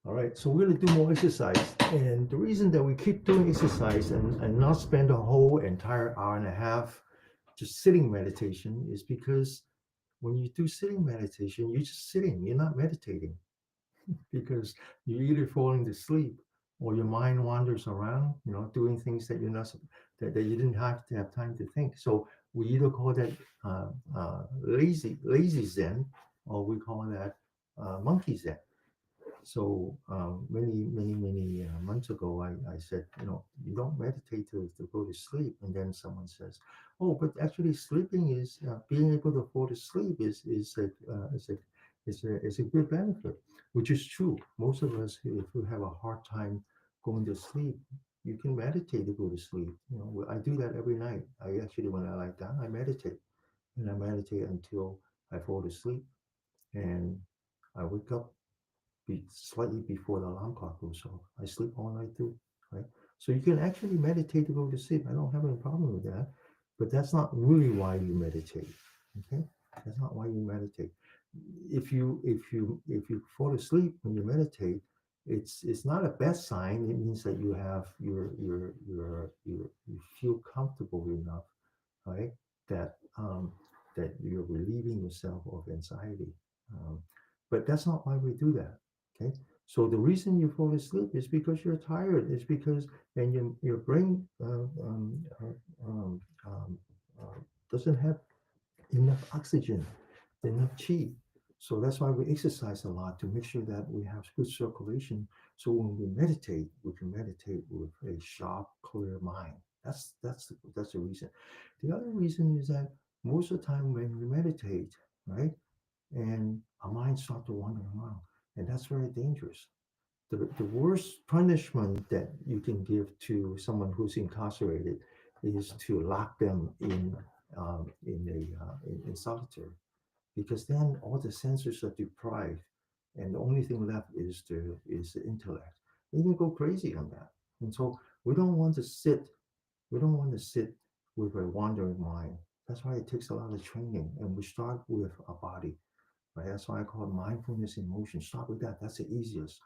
All right. So we're going to do more exercise. And the reason that we keep doing exercise and not spend a whole entire hour and a half just sitting meditation is because when you do sitting meditation, you're just sitting, you're not meditating because you're either falling to sleep or your mind wanders around, doing things that you're not that you didn't have to have time to think. So we either call that lazy Zen, or we call that monkey Zen. So many months ago, I said, you don't meditate to go to sleep. And then someone says, oh, but actually sleeping is being able to fall to sleep is a good benefit, which is true. Most of us, if we have a hard time going to sleep, you can meditate to go to sleep. I do that every night. I actually, when I lie down, I meditate, and I meditate until I fall to sleep, and I wake up slightly before the alarm clock goes off. I sleep all night too, right? So you can actually meditate to go to sleep. I don't have any problem with that, but that's not really why you meditate. Okay, that's not why you meditate. if you fall asleep when you meditate, it's not a bad sign. It means that you have you feel comfortable enough, right? That that you're relieving yourself of anxiety. Um, but that's not why we do that. Okay. So the reason you fall asleep is because you're tired. It's because and your brain um, uh, doesn't have enough oxygen, enough chi. So that's why we exercise a lot to make sure that we have good circulation. So when we meditate, we can meditate with a sharp, clear mind. That's the reason. The other reason is that most of the time when we meditate, right, and our minds start to wander around, and that's very dangerous. The worst punishment that you can give to someone who's incarcerated is to lock them in solitary, because then all the senses are deprived, and the only thing left is the intellect. They can go crazy on that, and so we don't want to sit. We don't want to sit with a wandering mind. That's why it takes a lot of training, and we start with our body. Right? That's why I call it mindfulness in motion. Start with that. That's the easiest.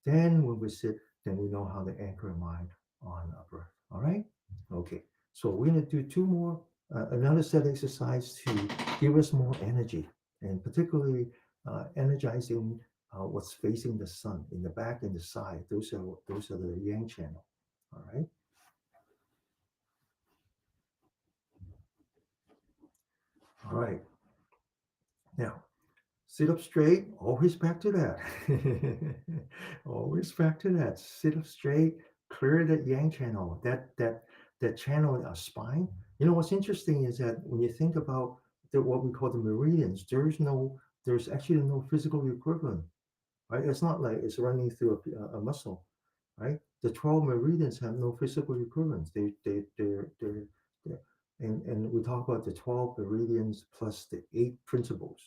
Then when we sit, then we know how to anchor our mind on a breath. All right? Okay. So we're going to do two more, another set exercise to give us more energy, and particularly energizing what's facing the sun in the back and the side. Those are the yang channel. All right. All right. Now sit up straight, always back to that. Always back to that. Sit up straight, clear that yang channel, that channel in our spine. You know what's interesting is that when you think about what we call the meridians, there's actually no physical equivalent, right? It's not like it's running through a muscle, right? The 12 meridians have no physical equivalents. They're and we talk about the 12 meridians plus the eight principal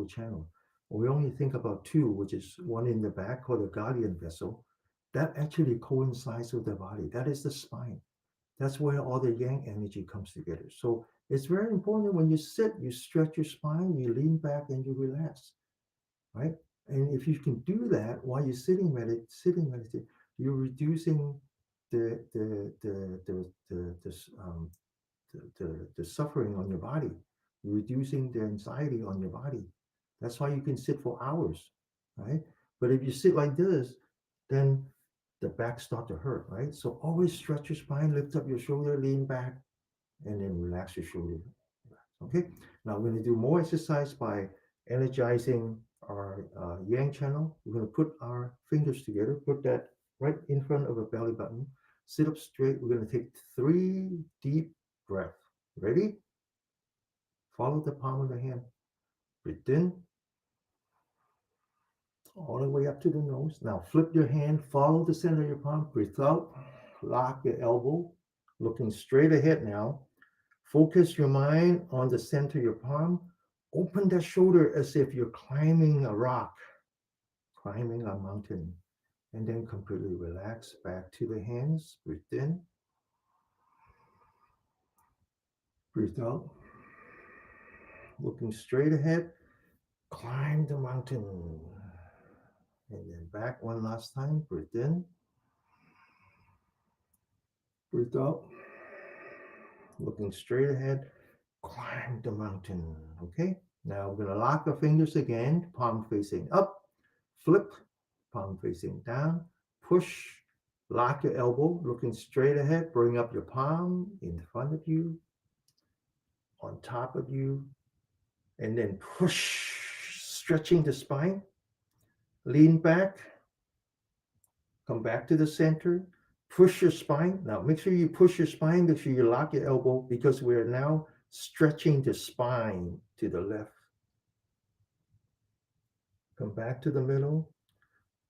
channel. We only think about two, which is one in the back called the guardian vessel. That actually coincides with the body. That is the spine. That's where all the yang energy comes together. So it's very important when you sit, you stretch your spine, you lean back, and you relax, right? And if you can do that while you're sitting meditate, you're reducing the the the the the, the, um, the suffering on your body, reducing the anxiety on your body. That's why you can sit for hours, right? But if you sit like this, then the back start to hurt, right? So always stretch your spine, lift up your shoulder, lean back, and then relax your shoulder. Okay. Now we're going to do more exercise by energizing our yang channel. We're going to put our fingers together, put that right in front of a belly button. Sit up straight. We're going to take 3 deep breaths. Ready? Follow the palm of the hand. Breathe in all the way up to the nose. Now flip your hand, follow the center of your palm. Breathe out. Lock your elbow. Looking straight ahead now. Focus your mind on the center of your palm. Open the shoulder as if you're climbing a rock, climbing a mountain. And then completely relax back to the hands. Breathe in. Breathe out. Looking straight ahead. Climb the mountain. And then back one last time. Breathe in. Breathe out. Looking straight ahead. Climb the mountain. Okay. Now we're going to lock the fingers again. Palm facing up. Flip. Palm facing down. Push. Lock your elbow. Looking straight ahead. Bring up your palm in front of you. On top of you. And then push. Stretching the spine. Lean back. Come back to the center. Push your spine. Now make sure you push your spine. Make sure you lock your elbow because we're now stretching the spine to the left. Come back to the middle.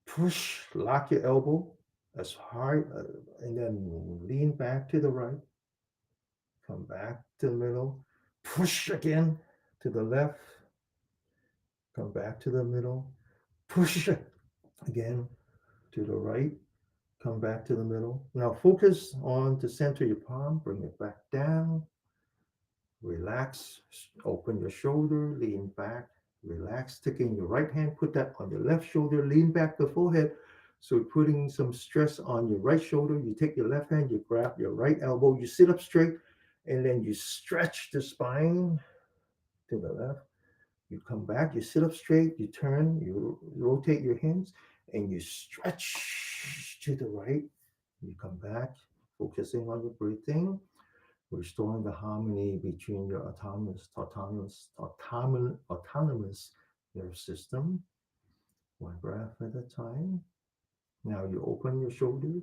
Push, lock your elbow as hard, and then lean back to the right. Come back to the middle. Push again to the left. Come back to the middle. Push again to the right. Come back to the middle. Now focus on the center of your palm. Bring it back down. Relax. Open your shoulder. Lean back. Relax. Taking your right hand, put that on your left shoulder, lean back the forehead. So putting some stress on your right shoulder. You take your left hand, you grab your right elbow, you sit up straight, and then you stretch the spine to the left. You come back, you sit up straight, you turn, you rotate your hands, and you stretch to the right. You come back, focusing on your breathing, restoring the harmony between your autonomous nervous system, one breath at a time. Now you open your shoulder,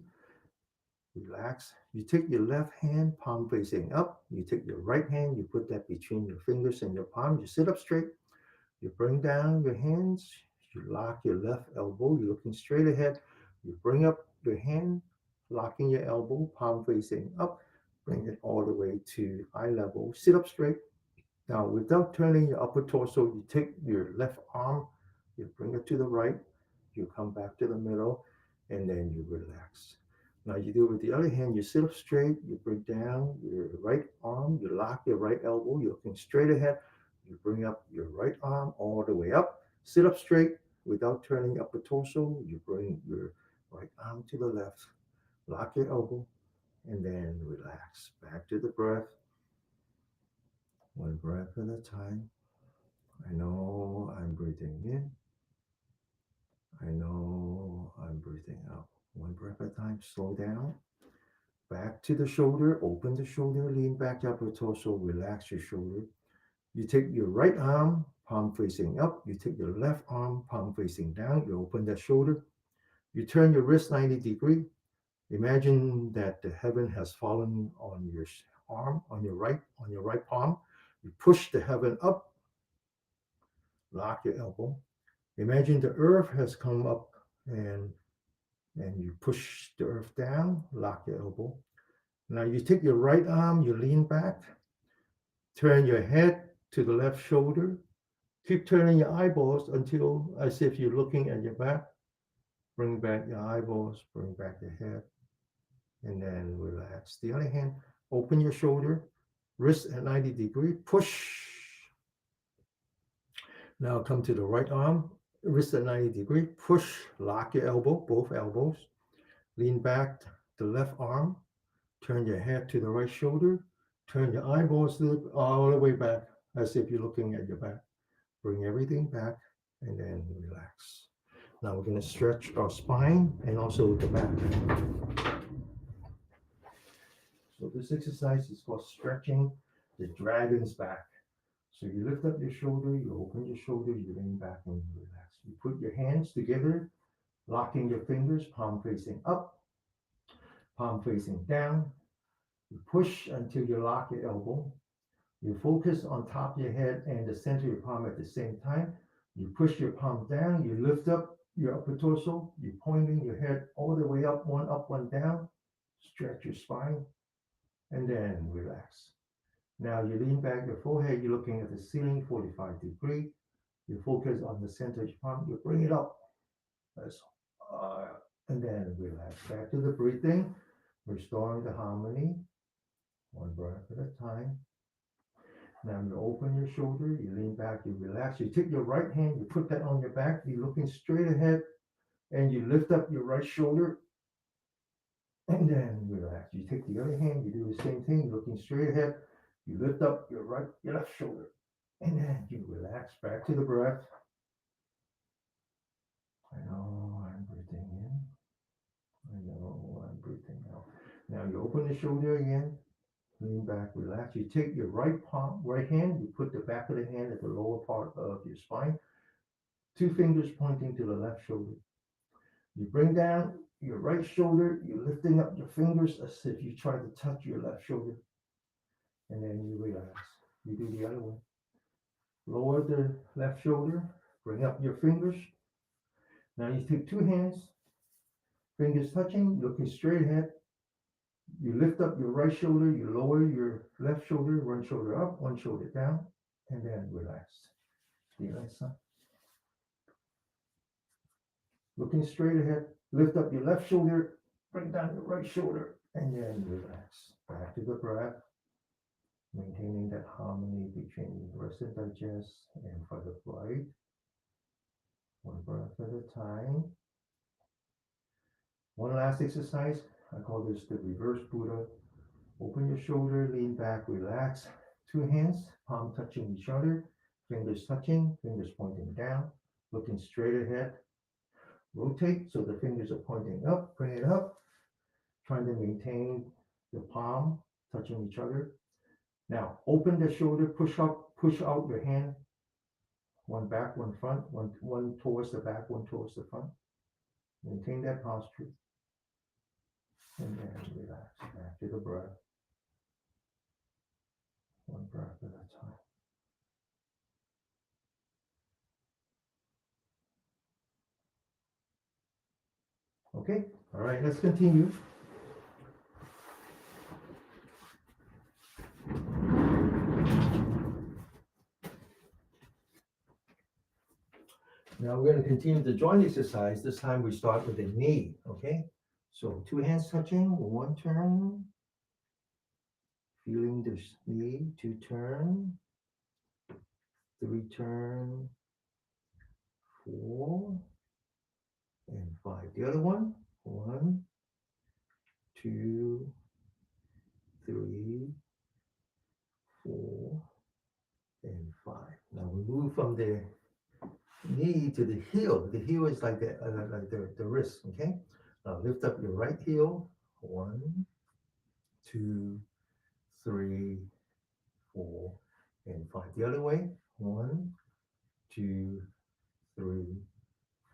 relax. You take your left hand, palm facing up. You take your right hand, you put that between your fingers and your palm. You sit up straight. You bring down your hands. You lock your left elbow. You're looking straight ahead. You bring up your hand, locking your elbow, palm facing up. Bring it all the way to eye level. Sit up straight. Now, without turning your upper torso, you take your left arm, you bring it to the right, you come back to the middle, and then you relax. Now, you do it with the other hand, you sit up straight, you bring down your right arm, you lock your right elbow, you're looking straight ahead, you bring up your right arm all the way up, sit up straight without turning your upper torso, you bring your right arm to the left, lock your elbow, and then relax. Back to the breath, one breath at a time. I know I'm breathing in. I know I'm breathing out. One breath at a time. Slow down. Back to the shoulder. Open the shoulder. Lean back up your torso. Relax your shoulder. You take your right arm, palm facing up. You take your left arm, palm facing down. You open that shoulder. You turn your wrist 90 degree. Imagine that the heaven has fallen on your arm, on your right palm. You push the heaven up. Lock your elbow. Imagine the earth has come up and you push the earth down, lock your elbow. Now you take your right arm, you lean back, turn your head to the left shoulder. Keep turning your eyeballs until as if you're looking at your back. Bring back your eyeballs, bring back your head, and then relax. The other hand, open your shoulder, wrist at 90 degree, push. Now come to the right arm, wrist at 90 degree, push, lock your elbow, both elbows. Lean back the left arm, turn your head to the right shoulder, turn your eyeballs all the way back as if you're looking at your back. Bring everything back and then relax. Now we're going to stretch our spine and also the back. So this exercise is called stretching the dragon's back. So you lift up your shoulder, you open your shoulder, you lean back and you relax. You put your hands together, locking your fingers, palm facing up, palm facing down. You push until you lock your elbow. You focus on top of your head and the center of your palm at the same time. You push your palm down. You lift up your upper torso. You're pointing your head all the way up, one down. Stretch your spine and then relax. Now you lean back your forehead. You're looking at the ceiling, 45 degree. You focus on the center of your palm. You bring it up. That's, uh, and then relax. Back to the breathing, restoring the harmony. One breath at a time. Now you open your shoulder, you lean back, you relax. You take your right hand, you put that on your back, you're looking straight ahead, and you lift up your right shoulder, and then relax. You take the other hand, you do the same thing, you're looking straight ahead, you lift up your left shoulder, and then you relax. Back to the breath. I know I'm breathing in. I know I'm breathing out. Now you open the shoulder again. Lean back, relax. You take your right hand, you put the back of the hand at the lower part of your spine, two fingers pointing to the left shoulder. You bring down your right shoulder, you're lifting up your fingers as if you try to touch your left shoulder, and then you relax. You do the other one. Lower the left shoulder, bring up your fingers. Now you take two hands, fingers touching, looking straight ahead. You lift up your right shoulder, you lower your left shoulder, one shoulder up, one shoulder down, and then relax. The other side. Looking straight ahead, lift up your left shoulder, bring down your right shoulder, and then relax. Back to the breath. maintaining that harmony between rest and digest and fight or flight, one breath at a time. One last exercise, I call this the reverse Buddha. Open your shoulder, lean back, relax. Two hands, palm touching each other, fingers touching, fingers pointing down, looking straight ahead. Rotate so the fingers are pointing up, bring it up, trying to maintain the palm touching each other. Now open the shoulder, push up, push out your hand, one back, one front, one towards the back, one towards the front. Maintain that posture and then relax back to the breath, one breath at a time. Okay, all right, let's continue. Now we're going to continue the joint exercise. This time we start with the knee, okay? So two hands touching, one turn, feeling the knee, two turn, three turn, four, and five. The other one, two, three, four, and five. Now we move from the knee to the heel. The heel is like the wrist, okay? Now lift up your right heel. One, two, three, four, and five. The other way. One, two, three,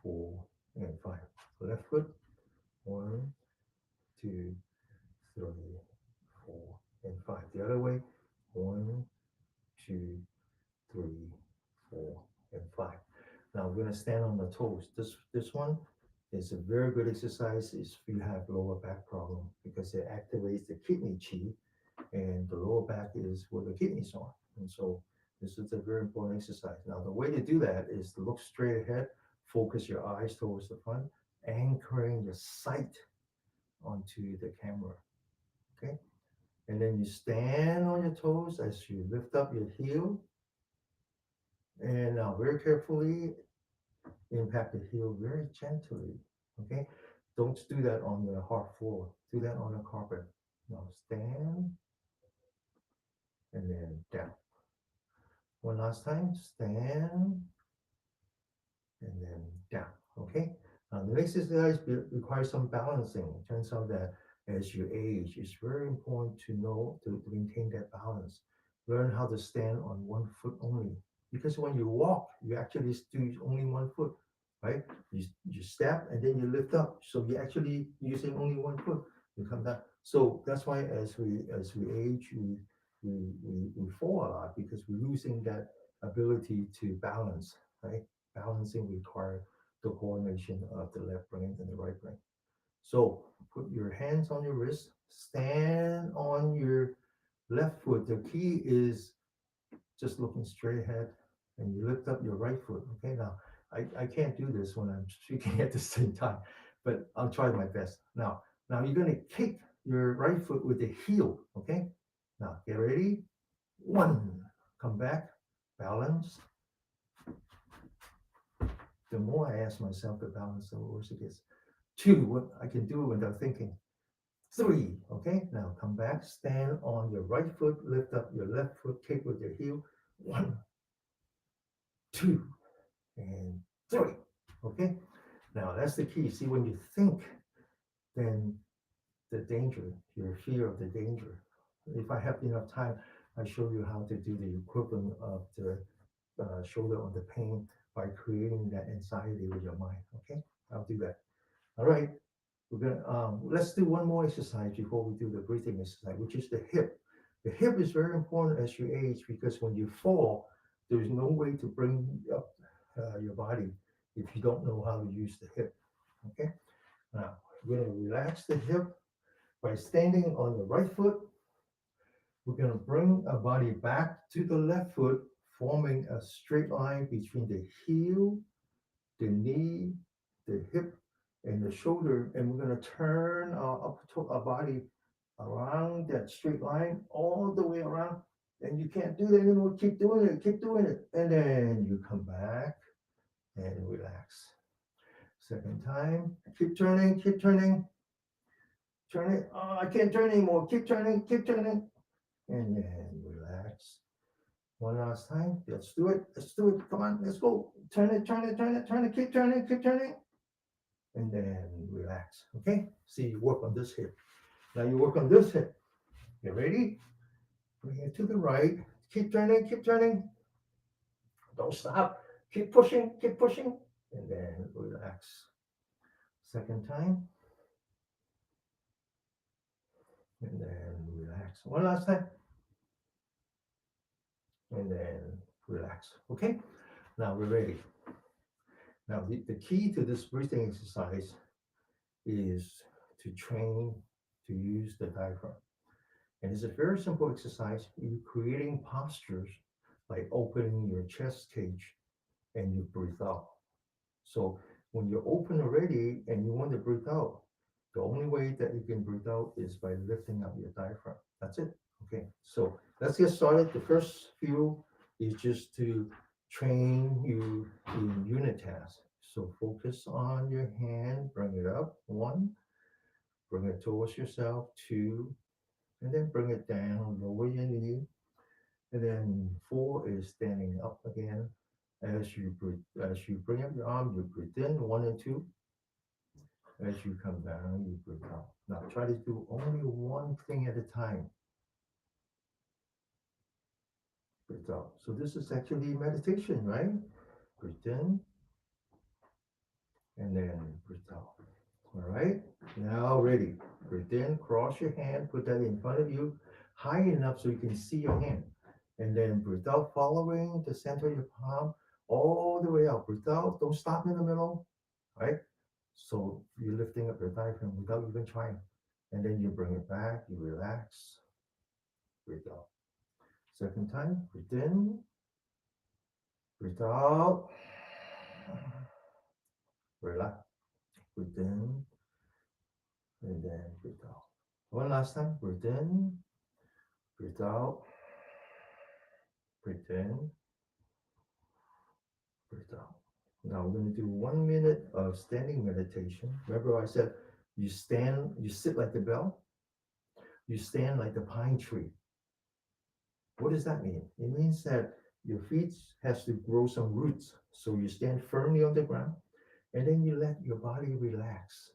four, and five. Left foot. One, two, three, four, and five. The other way. One, two, three, four, and five. Now we're gonna stand on the toes. This one is a very good exercise if you have lower back problem because it activates the kidney chi, and the lower back is where the kidneys are. And so this is a very important exercise. Now the way to do that is to look straight ahead, focus your eyes towards the front, anchoring your sight onto the camera. Okay, and then you stand on your toes as you lift up your heel, and now very carefully impact the heel very gently. Okay, don't do that on the hard floor. Do that on the carpet. Now stand and then down. One last time, stand and then down. Okay. Now the next exercise requires some balancing. It turns out that as you age, it's very important to know to maintain that balance. Learn how to stand on one foot only. Because when you walk, you actually do only one foot, right? You step and then you lift up. So you're actually using only one foot. You come down. So that's why as we age, we fall a lot because we're losing that ability to balance, right? Balancing requires the coordination of the left brain and the right brain. So put your hands on your wrist, stand on your left foot. The key is just looking straight ahead and you lift up your right foot. Okay, now I can't do this when I'm speaking at the same time, but I'll try my best. Now you're going to kick your right foot with the heel. Okay, now get ready. One, come back, balance. The more I ask myself to balance, the worse it gets. Two, what I can do without thinking. Three, okay, now come back, stand on your right foot, lift up your left foot, kick with your heel. One, two, and three. Okay, now that's the key. See, when you think, then the danger, your fear of the danger. If I have enough time, I show you how to do the equivalent of the shoulder on the pain by creating that anxiety with your mind. Okay, I'll do that. All right, we're gonna let's do one more exercise before we do the breathing exercise, which is the hip. The hip is very important as you age because when you fall, there's no way to bring up your body if you don't know how to use the hip. Okay, now we're gonna relax the hip by standing on the right foot. We're gonna bring our body back to the left foot, forming a straight line between the heel, the knee, the hip, and the shoulder, and we're going to turn our body around that straight line all the way around And you can't do that anymore. Keep doing it. And then you come back and relax. Second time, keep turning, turn it. Oh, I can't turn anymore. Keep turning. And then relax. One last time. Let's do it. Let's do it. Come on, let's go. Turn it. Keep turning. And then relax. Okay? See, you work on this hip. Now you work on this hip. You ready? Bring it to the right. Keep turning. Don't stop. Keep pushing. And then relax. Second time. And then relax. One last time. And then relax. Okay? Now we're ready. Now, the key to this breathing exercise is to train to use the diaphragm. And it's a very simple exercise. You're creating postures by opening your chest cage and you breathe out. So when you're open already and you want to breathe out, the only way that you can breathe out is by lifting up your diaphragm. That's it. Okay. So let's get started. The first few is just to train you in unit tasks. So focus on your hand, bring it up. One, bring it towards yourself. Two, and then bring it down, lower your knee. And then four is standing up again. As you bring up your arm, you breathe in one and two. As you come down, you breathe out. Now try to do only one thing at a time. Breathe out. So this is actually meditation, right? Breathe in and then breathe out. All right. Now ready. Breathe in, cross your hand, put that in front of you, high enough so you can see your hand. And then breathe out, following the center of your palm all the way out. Breathe out. Don't stop in the middle. Right? So you're lifting up your diaphragm without even trying. And then you bring it back, you relax, breathe out. Second time, breathe in, breathe out, relax, breathe in, and then breathe out. One last time, breathe in, breathe out, breathe in, breathe out. Now we're going to do 1 minute of standing meditation. Remember I said you sit like the bell, you stand like the pine tree. What does that mean? It means that your feet has to grow some roots. So you stand firmly on the ground and then you let your body relax,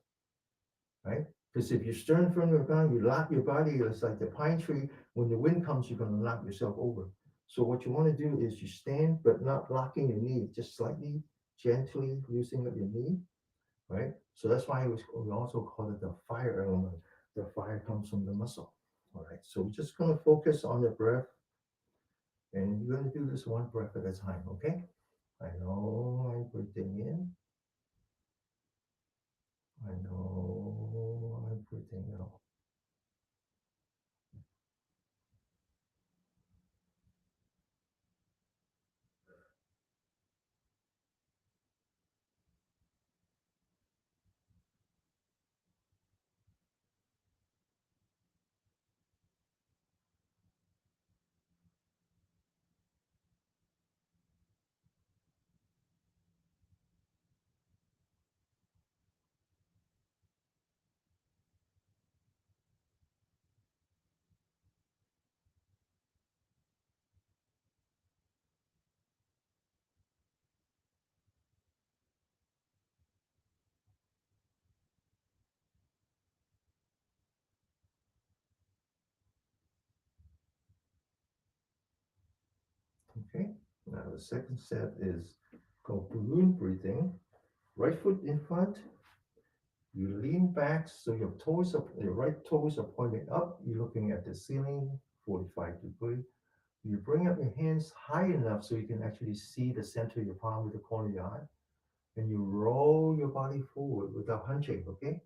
right? Because if you stand firmly on the ground, you lock your body, it's like the pine tree. When the wind comes, you're going to knock yourself over. So what you want to do is you stand, but not locking your knee, just slightly, gently loosening up your knee, right? So that's why we also call it the fire element. The fire comes from the muscle. All right. So we're just going to focus on the breath. And you're going to do this one breath at a time, okay? I know I'm breathing in. I know I'm breathing out. Okay? Now the second set is called balloon breathing. Right foot in front. You lean back so your right toes are pointing up. You're looking at the ceiling, 45 degrees. You bring up your hands high enough so you can actually see the center of your palm with the corner of your eye. And you roll your body forward without hunching, okay?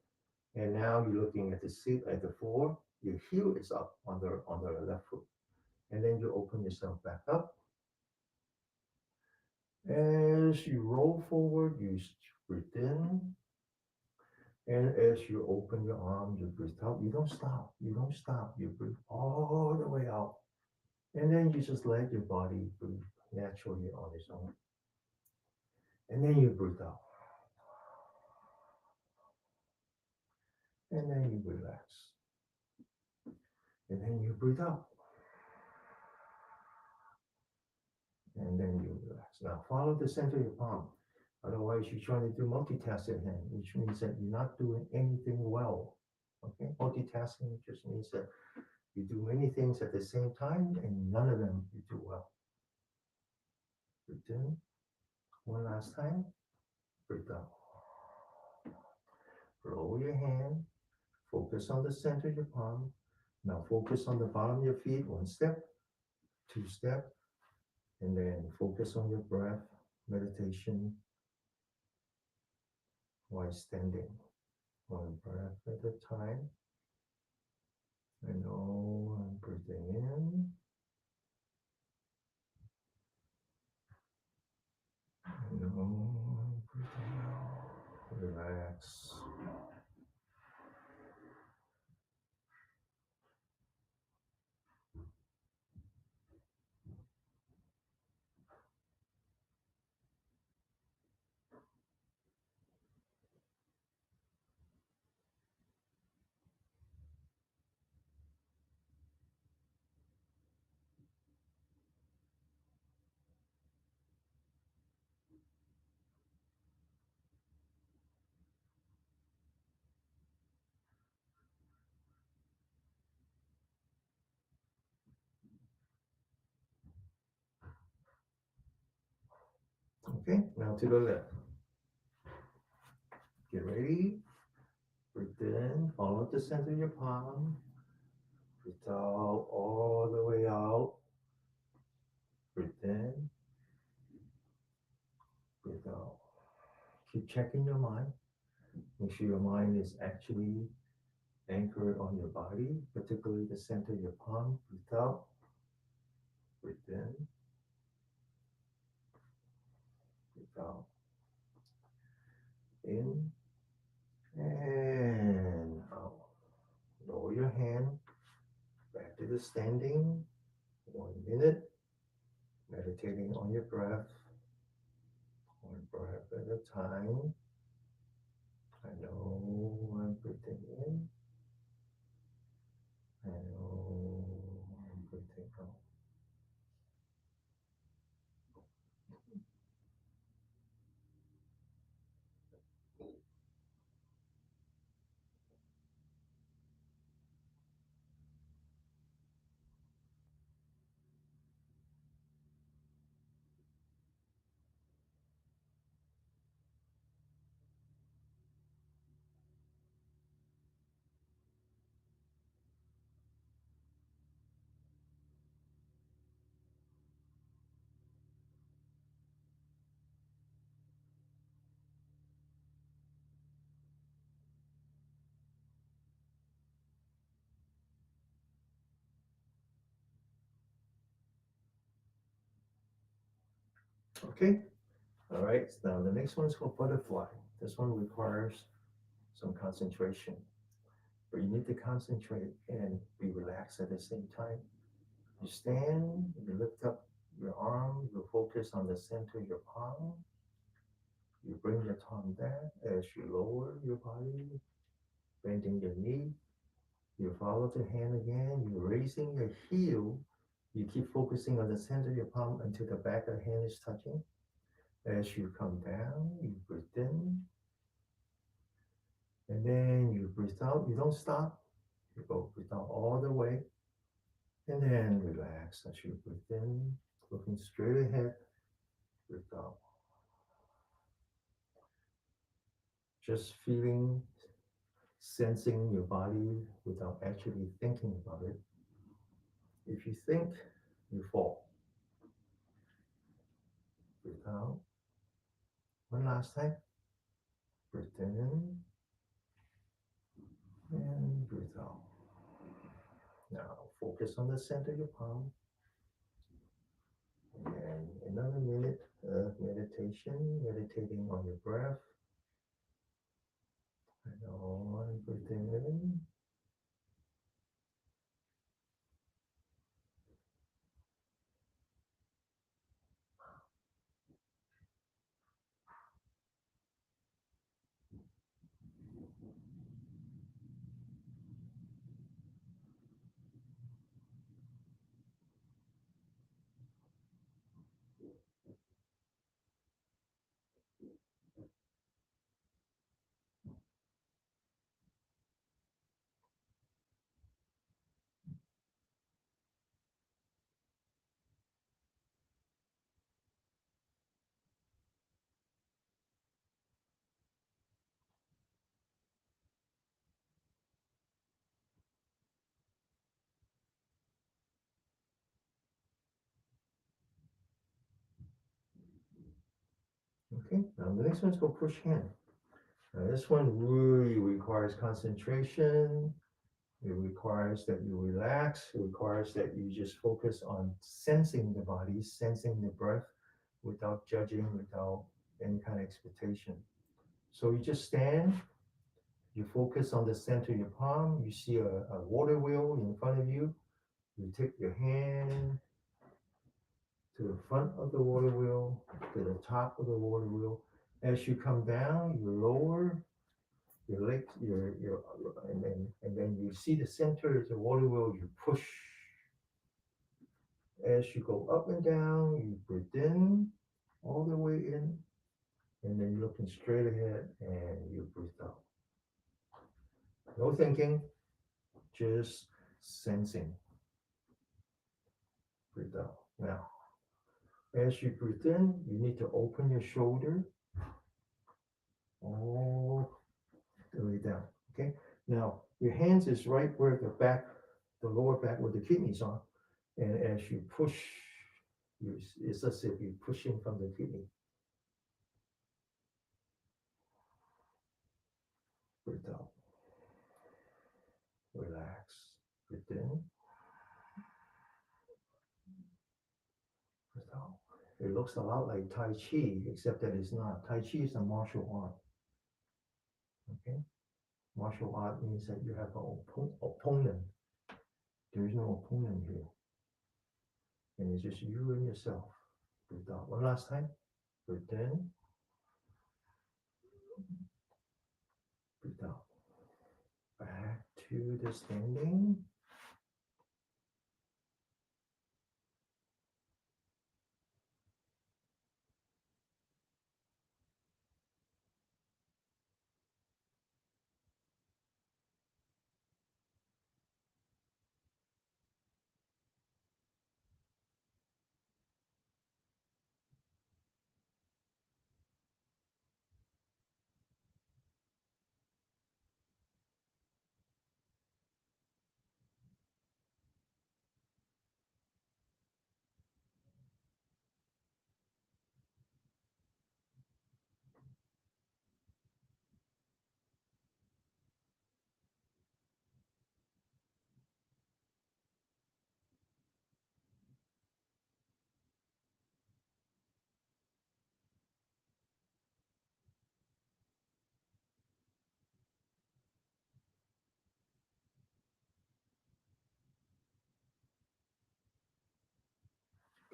And now you're looking at the seat at the floor. Your heel is up on the left foot. And then you open yourself back up. As you roll forward, you breathe in. And as you open your arms, you breathe out. You don't stop. You don't stop. You breathe all the way out. And then you just let your body breathe naturally on its own. And then you breathe out. And then you relax. And then you breathe out. And then you relax. Now follow the center of your palm. Otherwise, you're trying to do multitasking hand, which means that you're not doing anything well. Okay, multitasking just means that you do many things at the same time and none of them you do well. Breathe in. One last time. Breathe out. Roll your hand. Focus on the center of your palm. Now focus on the bottom of your feet. One step, two step, and then focus on your breath. Meditation while standing. One breath at a time. I know I'm breathing in. I know I'm breathing out. Relax. Okay, now to the left. Get ready. Breathe in. Follow the center of your palm. Breathe out all the way out. Breathe in. Breathe out. Keep checking your mind. Make sure your mind is actually anchored on your body, particularly the center of your palm. Breathe out. Breathe in. Breathe out. In and out. Lower your hand. Back to the standing. 1 minute. Meditating on your breath. One breath at a time. I know I'm breathing in. I know I'm breathing out. Okay. All right. Now the next one is called butterfly. This one requires some concentration, but you need to concentrate and be relaxed at the same time. You stand, you lift up your arm, you focus on the center of your palm. You bring your tongue down as you lower your body, bending your knee. You follow the hand again. You're raising your heel. You keep focusing on the center of your palm until the back of the hand is touching. As you come down, you breathe in. And then you breathe out. You don't stop. You go breathe out all the way. And then relax as you breathe in. Looking straight ahead. Breathe out. Just feeling, sensing your body without actually thinking about it. If you think, you fall. Breathe out. One last time. Breathe in and breathe out. Now focus on the center of your palm. And another minute of meditation, meditating on your breath. And on, breathing in Okay, now the next one's called push hand. Now this one really requires concentration. It requires that you relax. It requires that you just focus on sensing the body, sensing the breath without judging, without any kind of expectation. So you just stand, you focus on the center of your palm, you see a water wheel in front of you. You take your hand to the front of the water wheel, to the top of the water wheel. As you come down, you lower your legs, and then you see the center of the water wheel, you push. As you go up and down, you breathe in all the way in, and then you're looking straight ahead and you breathe out. No thinking, just sensing. Breathe out. Now, as you breathe in, you need to open your shoulder all the way down. Okay. Now, your hands is right where the back, the lower back, where the kidneys are, and as you push, it's as if you're pushing from the kidney. Breathe out. Relax. Breathe in. Breathe out. It looks a lot like Tai Chi, except that it's not. Tai Chi is a martial art. Okay? Martial art means that you have an opponent. There is no opponent here. And it's just you and yourself. Breathe out. One last time. Breathe in. Breathe out. Back to the standing.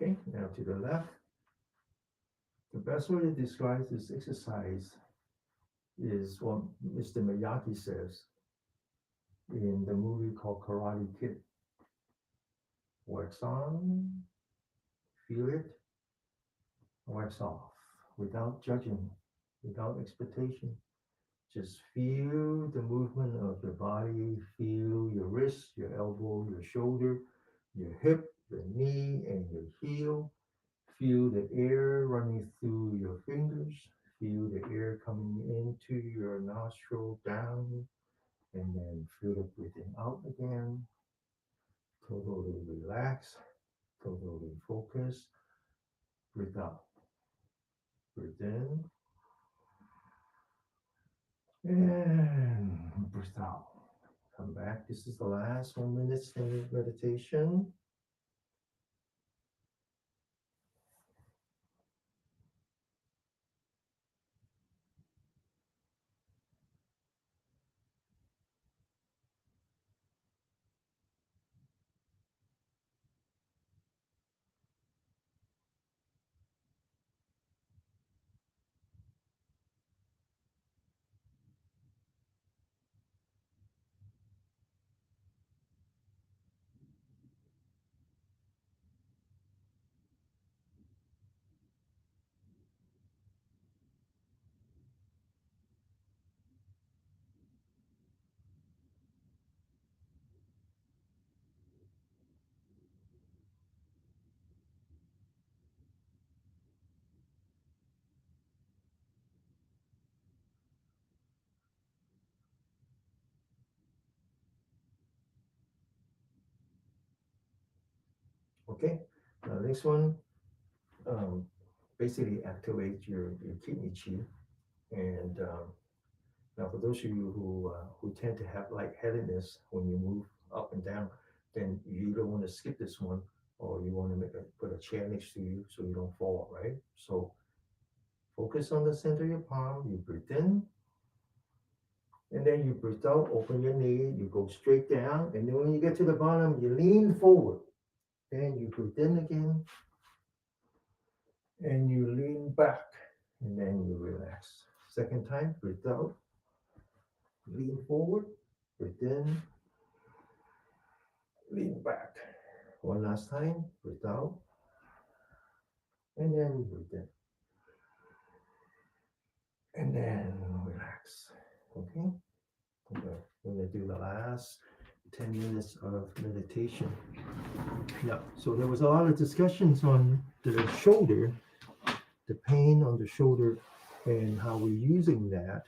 Okay, now to the left. The best way to describe this exercise is what Mr. Miyagi says in the movie called Karate Kid. Wax on, feel it, wax off, without judging, without expectation. Just feel the movement of your body, feel your wrist, your elbow, your shoulder, your hip, your knee, and your heel. Feel the air running through your fingers. Feel the air coming into your nostril down, and then feel it breathing out again. Totally relax, totally focus. Breathe out. Breathe in. And breathe out. Come back. This is the last 1 minute standing meditation. Okay. Now next one, um, basically activates your kidney chi. And now for those of you who tend to have lightheadedness when you move up and down, then you either want to skip this one or you want to put a chair next to you so you don't fall, right? So focus on the center of your palm. You breathe in, and then you breathe out. Open your knee. You go straight down, and then when you get to the bottom, you lean forward. Then you breathe in again, and you lean back, and then you relax. Second time, breathe out, lean forward, breathe in, lean back. One last time, breathe out, and then breathe in, and then relax. Okay? Okay. We're going to do the last 10 minutes of meditation. Yeah, so there was a lot of discussions on the shoulder, the pain on the shoulder, and how we're using that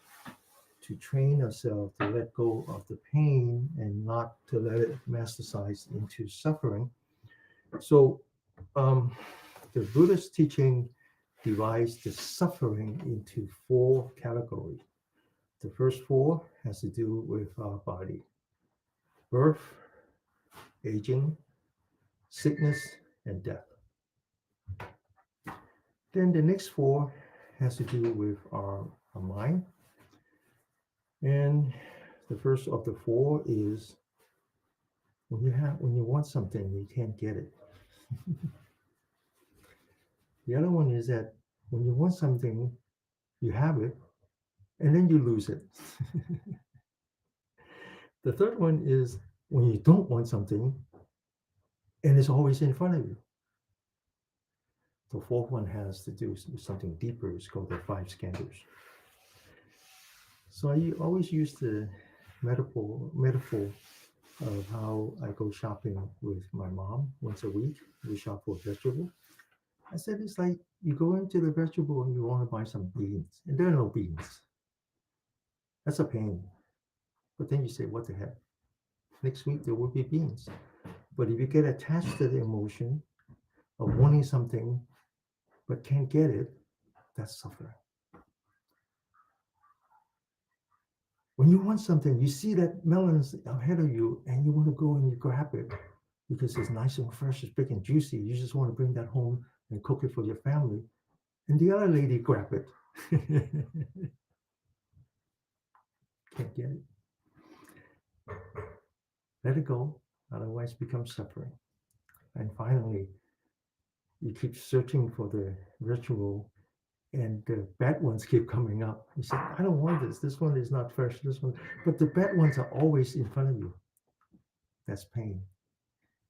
to train ourselves to let go of the pain and not to let it metastasize into suffering. So, the Buddhist teaching divides the suffering into four categories. The first four has to do with our body: birth, aging, sickness, and death. Then the next four has to do with our mind. And the first of the four is when you want something, you can't get it. The other one is that when you want something, you have it, and then you lose it. The third one is when you don't want something, and it's always in front of you. The fourth one has to do with something deeper. It's called the five skandhas. So I always use the metaphor of how I go shopping with my mom once a week. We shop for vegetables. I said it's like you go into the vegetable and you want to buy some beans, and there are no beans. That's a pain. But then you say, what the heck? Next week there will be beans. But if you get attached to the emotion of wanting something but can't get it, that's suffering. When you want something, you see that melon's ahead of you and you want to go and you grab it because it's nice and fresh, it's big and juicy. You just want to bring that home and cook it for your family. And the other lady grab it. Can't get it. Let it go, otherwise it becomes suffering. And finally, you keep searching for the ritual and the bad ones keep coming up. You say, I don't want this. This one is not fresh. This one, but the bad ones are always in front of you. That's pain.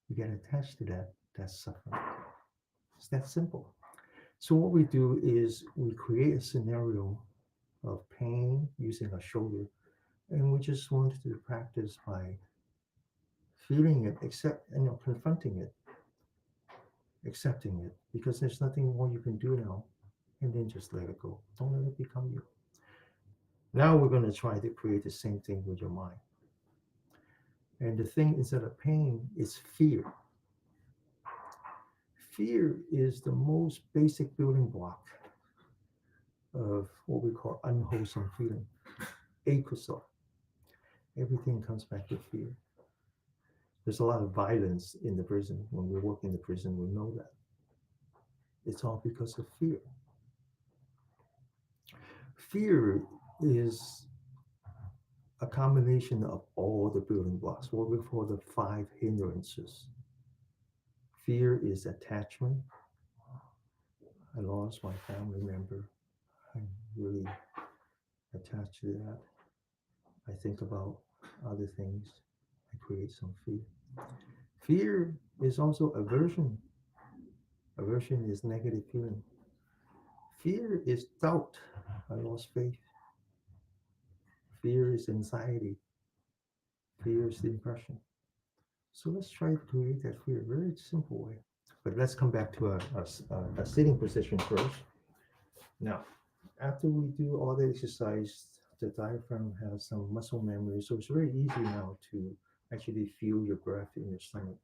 You get attached to that. That's suffering. It's that simple. So what we do is we create a scenario of pain using our shoulder, and we just want to practice by feeling it, confronting it, accepting it, because there's nothing more you can do now, and then just let it go. Don't let it become you. Now we're going to try to create the same thing with your mind. And the thing instead of pain is fear. Fear is the most basic building block of what we call unwholesome feeling. Akusal. Everything comes back to fear. There's a lot of violence in the prison. When we work in the prison, we know that. It's all because of fear. Fear is a combination of all the building blocks, what we call the five hindrances. Fear is attachment. I lost my family member. I'm really attached to that. I think about other things. I create some fear. Fear is also aversion. Aversion is negative feeling. Fear is doubt. I lost faith. Fear is anxiety. Fear is depression. So let's try to create that fear very simple way. But let's come back to a sitting position first. Now, after we do all the exercise, the diaphragm has some muscle memory. So it's very easy now to actually feel your breath in your stomach.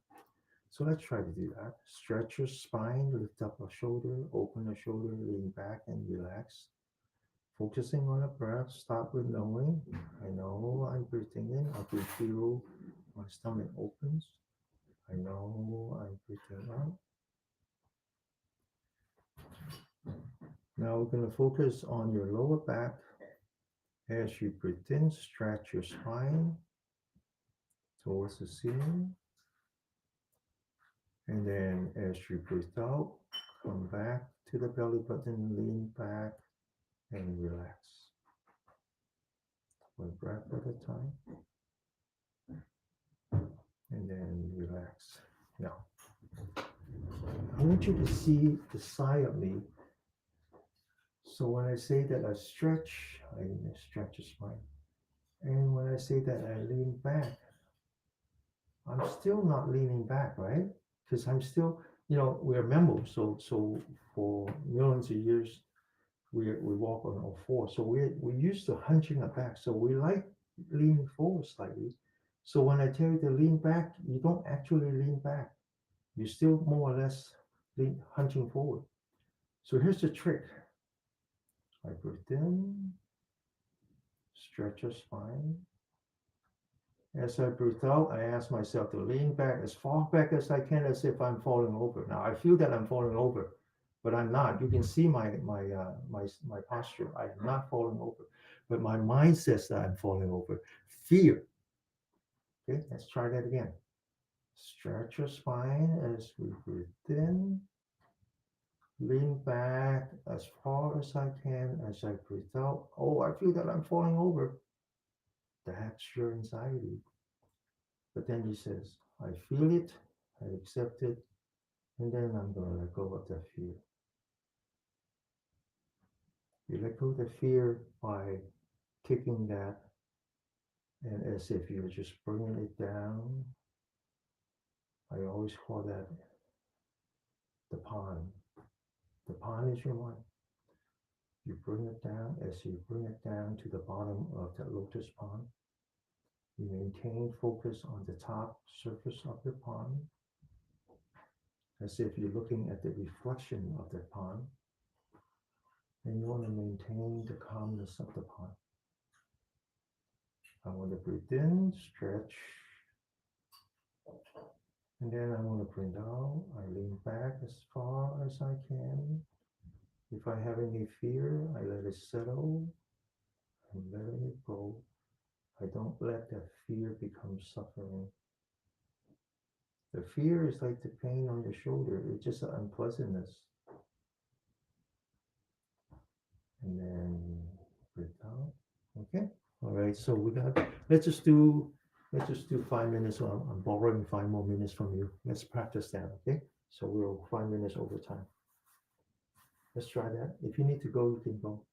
So let's try to do that. Stretch your spine, lift up a shoulder, open a shoulder, lean back and relax. Focusing on the breath, start with knowing. I know I'm breathing in. I can feel my stomach opens. I know I'm breathing out. Now we're going to focus on your lower back. As you breathe in, stretch your spine towards the ceiling. And then as you breathe out, come back to the belly button, lean back and relax. One breath at a time. And then relax. Now, I want you to see the side of me. So when I say that I stretch the spine. And when I say that I lean back, I'm still not leaning back, right? Because I'm still, we're mammals. So for millions of years, we walk on all fours. So we're used to hunching our back. So we like leaning forward slightly. So when I tell you to lean back, you don't actually lean back. You're still more or less hunching forward. So here's the trick. I breathe in, stretch your spine. As I breathe out, I ask myself to lean back as far back as I can, as if I'm falling over. Now I feel that I'm falling over, but I'm not. You can see my posture. I am not falling over, but my mind says that I'm falling over. Fear. Okay, let's try that again. Stretch your spine as we breathe in. Lean back as far as I can as I breathe out. Oh, I feel that I'm falling over. That's your anxiety. But then he says, I feel it, I accept it, and then I'm going to let go of that fear. You let go of the fear by kicking that, and as if you're just bringing it down. I always call that the pond. The pond is your mind. You bring it down. As you bring it down to the bottom of the lotus pond, you maintain focus on the top surface of the pond, as if you're looking at the reflection of the pond, and you want to maintain the calmness of the pond. I want to breathe in, stretch, and then I want to breathe out. I lean back as far as I can. If I have any fear, I let it settle. I'm letting it go. I don't let that fear become suffering. The fear is like the pain on your shoulder. It's just an unpleasantness. And then breathe out. Okay. All right. So let's just do 5 minutes. I'm borrowing 5 more minutes from you. Let's practice that. Okay. So we'll 5 minutes over time. Let's try that. If you need to go, you can go.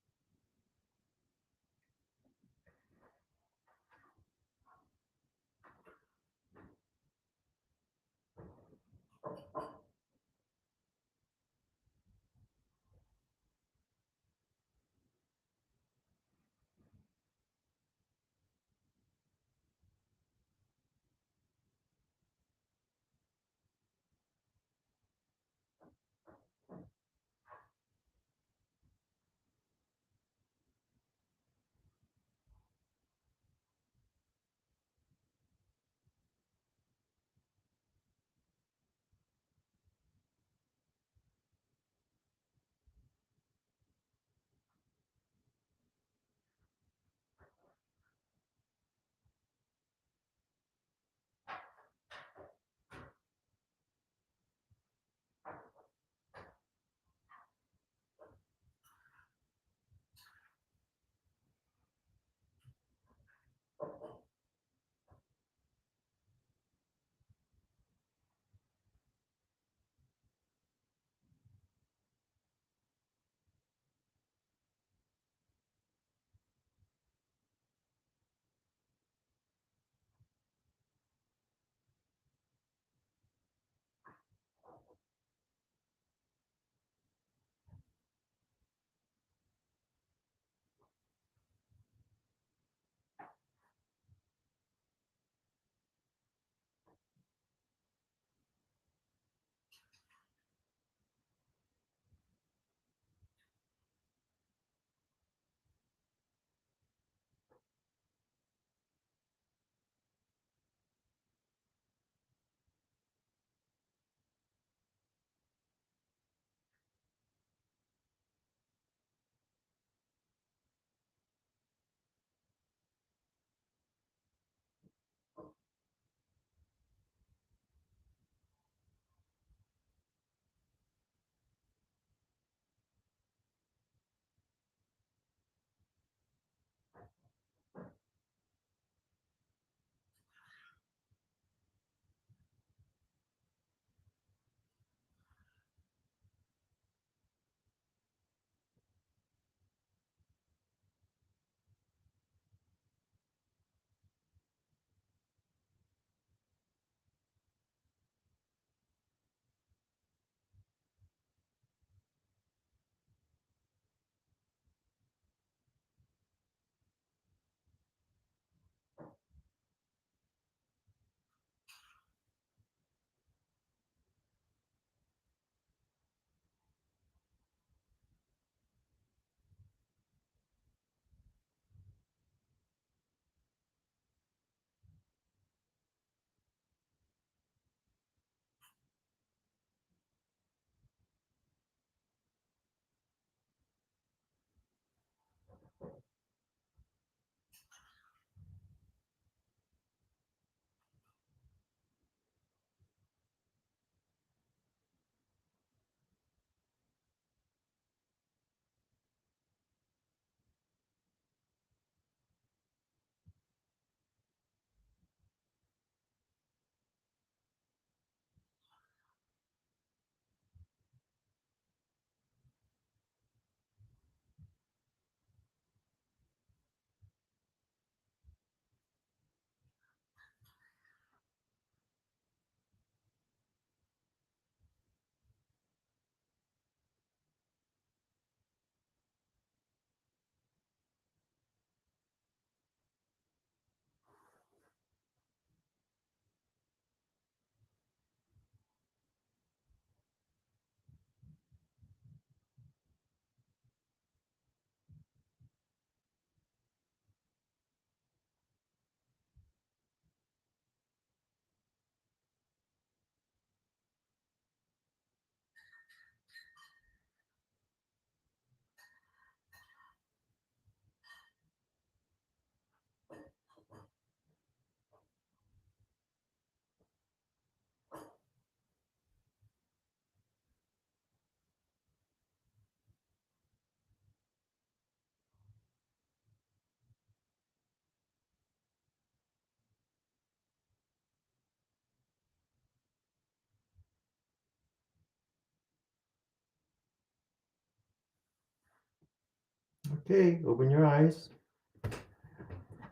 Okay, open your eyes.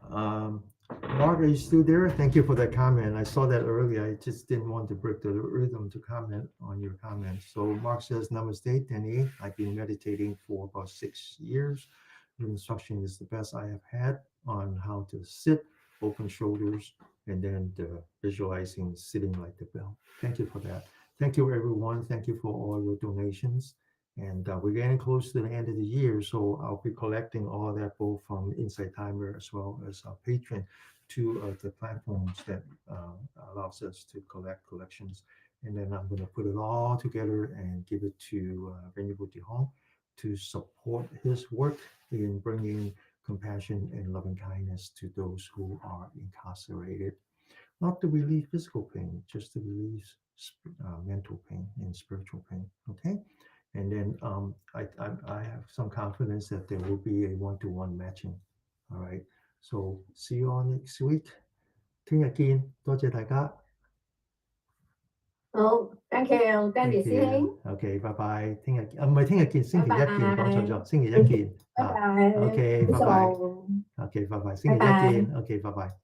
Um, Mark, are you still there? Thank you for that comment. I saw that earlier. I just didn't want to break the rhythm to comment on your comments. So Mark says, Namaste, Danny. I've been meditating for about 6 years. Your instruction is the best I have had on how to sit, open shoulders, and then visualizing sitting like the bell. Thank you for that. Thank you, everyone. Thank you for all your donations. And we're getting close to the end of the year, so I'll be collecting all that both from Insight Timer as well as our patron to the platforms that allows us to collect collections. And then I'm going to put it all together and give it to Venerable Hong to support his work in bringing compassion and loving kindness to those who are incarcerated, not to relieve physical pain, just to relieve mental pain and spiritual pain. Okay. And then I have some confidence that there will be a one-to-one matching. All right. So see you all next week. 聽日見，多謝大家。好，thank you，Danny Thank 師兄，you。OK，拜拜。聽日見，唔係聽日見，星期一見，講錯咗，星期一見。拜拜，拜拜，OK，好拜拜。數，OK，拜拜。星期一拜拜。見。OK，拜拜。